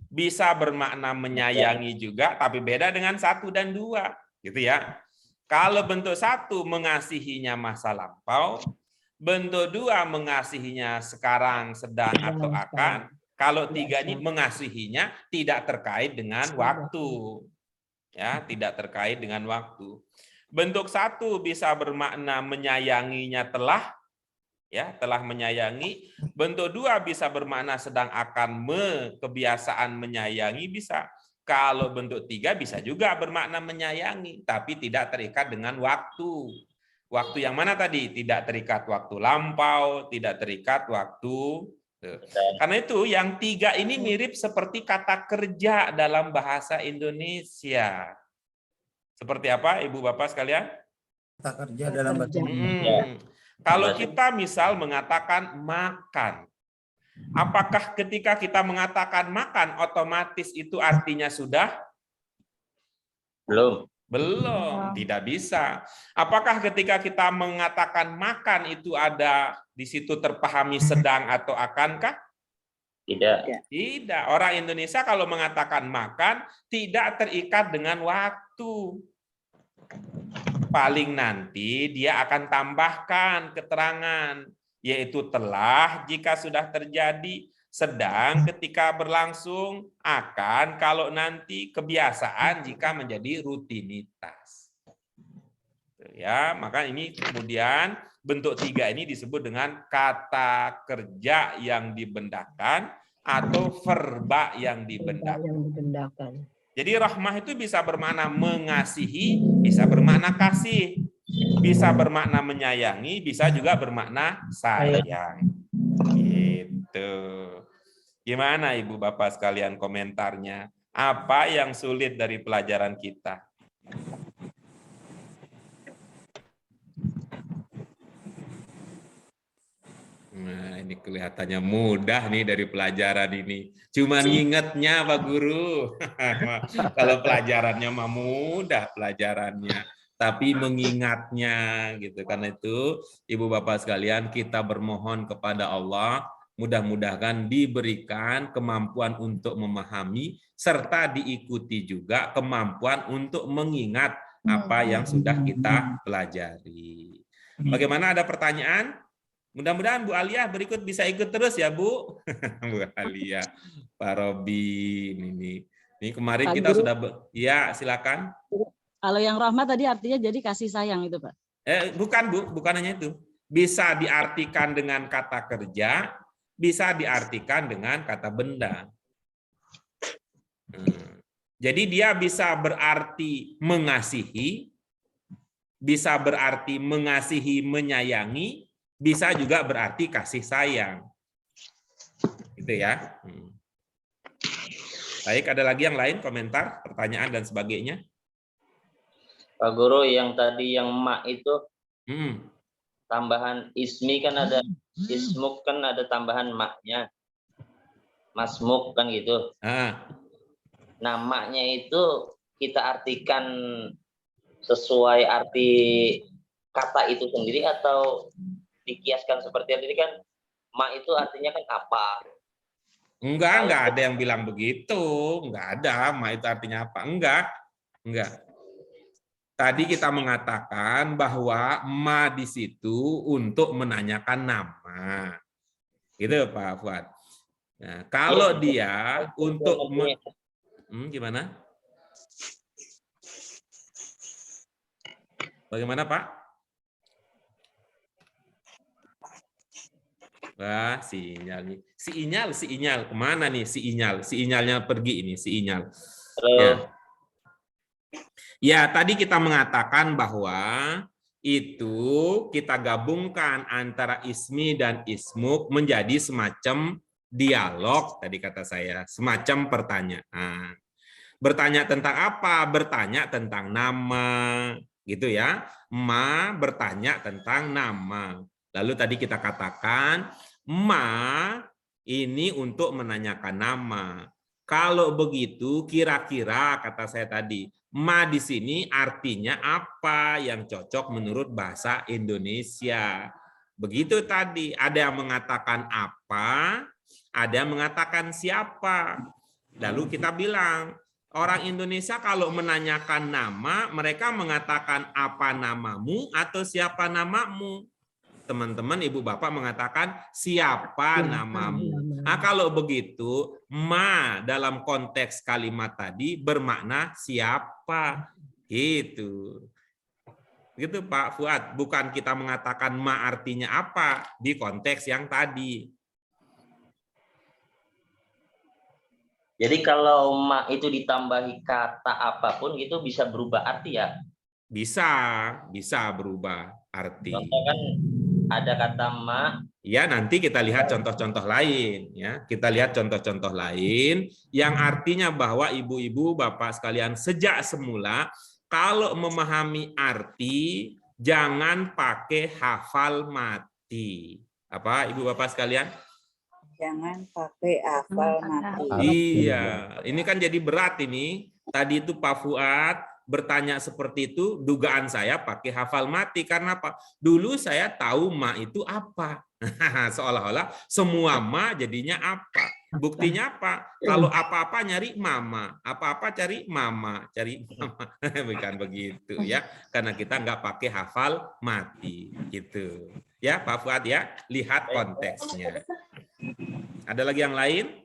Speaker 1: bisa bermakna menyayangi juga, tapi beda dengan 1 dan 2, gitu ya. Kalau bentuk 1 mengasihinya masa lampau, bentuk 2 mengasihinya sekarang, sedang, atau akan. Kalau 3 ini mengasihinya tidak terkait dengan waktu. Ya, tidak terkait dengan waktu. Bentuk 1 bisa bermakna menyayanginya telah, ya, telah menyayangi. Bentuk 2 bisa bermakna sedang akan kebiasaan menyayangi bisa. Kalau bentuk 3 bisa juga bermakna menyayangi, tapi tidak terikat dengan waktu. Waktu yang mana tadi? Tidak terikat waktu lampau, tidak terikat waktu. Karena itu yang 3 ini mirip seperti kata kerja dalam bahasa Indonesia. Seperti apa, Ibu Bapak sekalian?
Speaker 9: Kata kerja dalam bahasa
Speaker 1: Kalau kita misal mengatakan makan, apakah ketika kita mengatakan makan otomatis itu artinya sudah?
Speaker 3: Belum.
Speaker 1: Belum, tidak bisa. Apakah ketika kita mengatakan makan itu ada di situ terpahami sedang atau akankah?
Speaker 3: Tidak.
Speaker 1: Tidak. Orang Indonesia kalau mengatakan makan tidak terikat dengan waktu. Paling nanti dia akan tambahkan keterangan, yaitu telah jika sudah terjadi, sedang ketika berlangsung, akan kalau nanti, kebiasaan jika menjadi rutinitas. Ya, maka ini kemudian bentuk 3 ini disebut dengan kata kerja yang dibendakan atau verba yang dibendakan. Jadi rahmah itu bisa bermakna mengasihi, bisa bermakna kasih, bisa bermakna menyayangi, bisa juga bermakna sayang. Gitu. Gimana Ibu Bapak sekalian komentarnya? Apa yang sulit dari pelajaran kita? Nah, ini kelihatannya mudah nih dari pelajaran ini. Cuman ngingetnya Pak Guru. Kalau pelajarannya mah mudah pelajarannya. Tapi mengingatnya gitu. Karena itu Ibu Bapak sekalian kita bermohon kepada Allah mudah-mudahan diberikan kemampuan untuk memahami serta diikuti juga kemampuan untuk mengingat apa yang sudah kita pelajari. Bagaimana, ada pertanyaan? Mudah-mudahan Bu Alia berikut bisa ikut terus ya Bu. Bu Alia, Pak Robi, ini kemarin
Speaker 10: Pak
Speaker 1: kita
Speaker 10: Guru,
Speaker 1: sudah ya silakan.
Speaker 10: Kalau yang rahmat tadi artinya jadi kasih sayang itu Pak?
Speaker 1: Bukan Bu, bukan hanya itu. Bisa diartikan dengan kata kerja, bisa diartikan dengan kata benda. Jadi dia bisa berarti mengasihi, bisa berarti mengasihi, menyayangi, bisa juga berarti kasih sayang. Gitu ya. Baik, ada lagi yang lain komentar, pertanyaan dan sebagainya?
Speaker 3: Pak Guru, yang tadi yang mak itu tambahan ismi kan ada, ismuk kan ada tambahan maknya, masmuk kan gitu. Nah maknya itu kita artikan sesuai arti kata itu sendiri atau dikiaskan seperti ini kan, mak itu artinya kan apa?
Speaker 1: Enggak ada yang bilang begitu. Enggak ada, mak itu artinya apa? Enggak. Tadi kita mengatakan bahwa ma di situ untuk menanyakan nama. Gitu Pak Fuad. Nah, kalau dia untuk gimana? Bagaimana Pak? Wah, sinyal. Si Inyal. Kemana nih si Inyal? Si Inyalnya pergi ini, si Inyal. Ya, tadi kita mengatakan bahwa itu kita gabungkan antara ismi dan ismuk menjadi semacam dialog, tadi kata saya, semacam pertanyaan. Bertanya tentang apa? Bertanya tentang nama, gitu ya. Ma bertanya tentang nama. Lalu tadi kita katakan ma ini untuk menanyakan nama. Kalau begitu, kira-kira kata saya tadi, ma di sini artinya apa yang cocok menurut bahasa Indonesia? Begitu tadi, ada yang mengatakan apa, ada yang mengatakan siapa. Lalu kita bilang, orang Indonesia kalau menanyakan nama, mereka mengatakan apa namamu atau siapa namamu. Teman-teman, ibu bapak mengatakan siapa namamu. Nah, kalau begitu, ma dalam konteks kalimat tadi bermakna siapa. Gitu. Gitu Pak Fuad. Bukan kita mengatakan ma artinya apa di konteks yang tadi.
Speaker 3: Jadi kalau ma itu ditambahi kata apapun gitu bisa berubah arti ya?
Speaker 1: Bisa berubah arti.
Speaker 3: Contoh kan ada kata ma.
Speaker 1: Ya, nanti kita lihat contoh-contoh lain ya. Kita lihat contoh-contoh lain yang artinya bahwa ibu-ibu, bapak sekalian sejak semula kalau memahami arti jangan pakai hafal mati. Apa ibu bapak sekalian?
Speaker 2: Jangan pakai hafal mati.
Speaker 1: Iya, ini kan jadi berat ini. Tadi itu Pak Fuad bertanya seperti itu, dugaan saya pakai hafal mati. Karena apa? Dulu saya tahu ma itu apa. Seolah-olah semua ma jadinya apa. Buktinya apa? Kalau apa-apa nyari mama, apa-apa cari mama, cari mama. Bukan begitu ya. Karena kita nggak pakai hafal mati. Gitu. Ya Pak Fuad ya, lihat konteksnya. Ada lagi yang lain?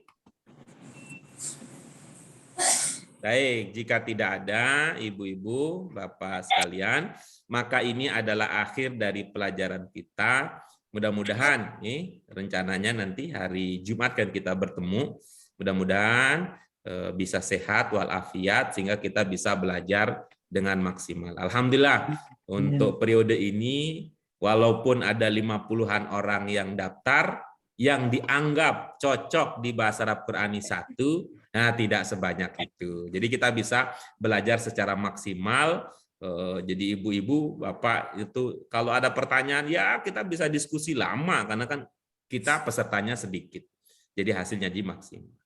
Speaker 1: Baik, jika tidak ada ibu-ibu, bapak sekalian, maka ini adalah akhir dari pelajaran kita. Mudah-mudahan nih rencananya nanti hari Jumat kan kita bertemu. Mudah-mudahan bisa sehat walafiat sehingga kita bisa belajar dengan maksimal. Alhamdulillah untuk periode ini walaupun ada 50-an orang yang daftar yang dianggap cocok di bahasa Arab Qurani 1, nah tidak sebanyak itu. Jadi kita bisa belajar secara maksimal. Jadi ibu-ibu, bapak itu kalau ada pertanyaan ya kita bisa diskusi lama karena kan kita pesertanya sedikit. Jadi hasilnya jadi maksimal.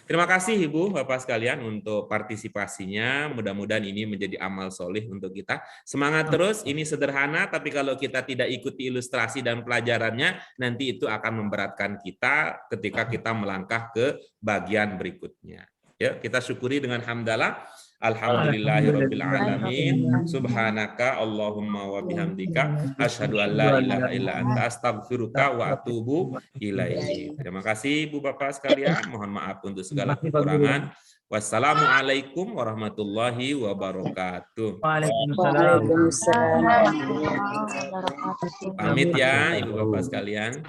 Speaker 1: Terima kasih Ibu Bapak sekalian untuk partisipasinya. Mudah-mudahan ini menjadi amal solih untuk kita. Semangat terus, ini sederhana tapi kalau kita tidak ikuti ilustrasi dan pelajarannya nanti itu akan memberatkan kita ketika kita melangkah ke bagian berikutnya. Ya, kita syukuri dengan hamdalah. Alhamdulillahirabbil alamin. Subhanaka Allahumma wa bihamdika asyhadu an la ilaha illa anta astaghfiruka wa atubu ilaik. Terima kasih Ibu Bapak sekalian. Mohon maaf untuk segala kekurangan. Wassalamualaikum warahmatullahi wabarakatuh.
Speaker 2: Waalaikumsalam.
Speaker 1: Pamit ya Ibu Bapak sekalian.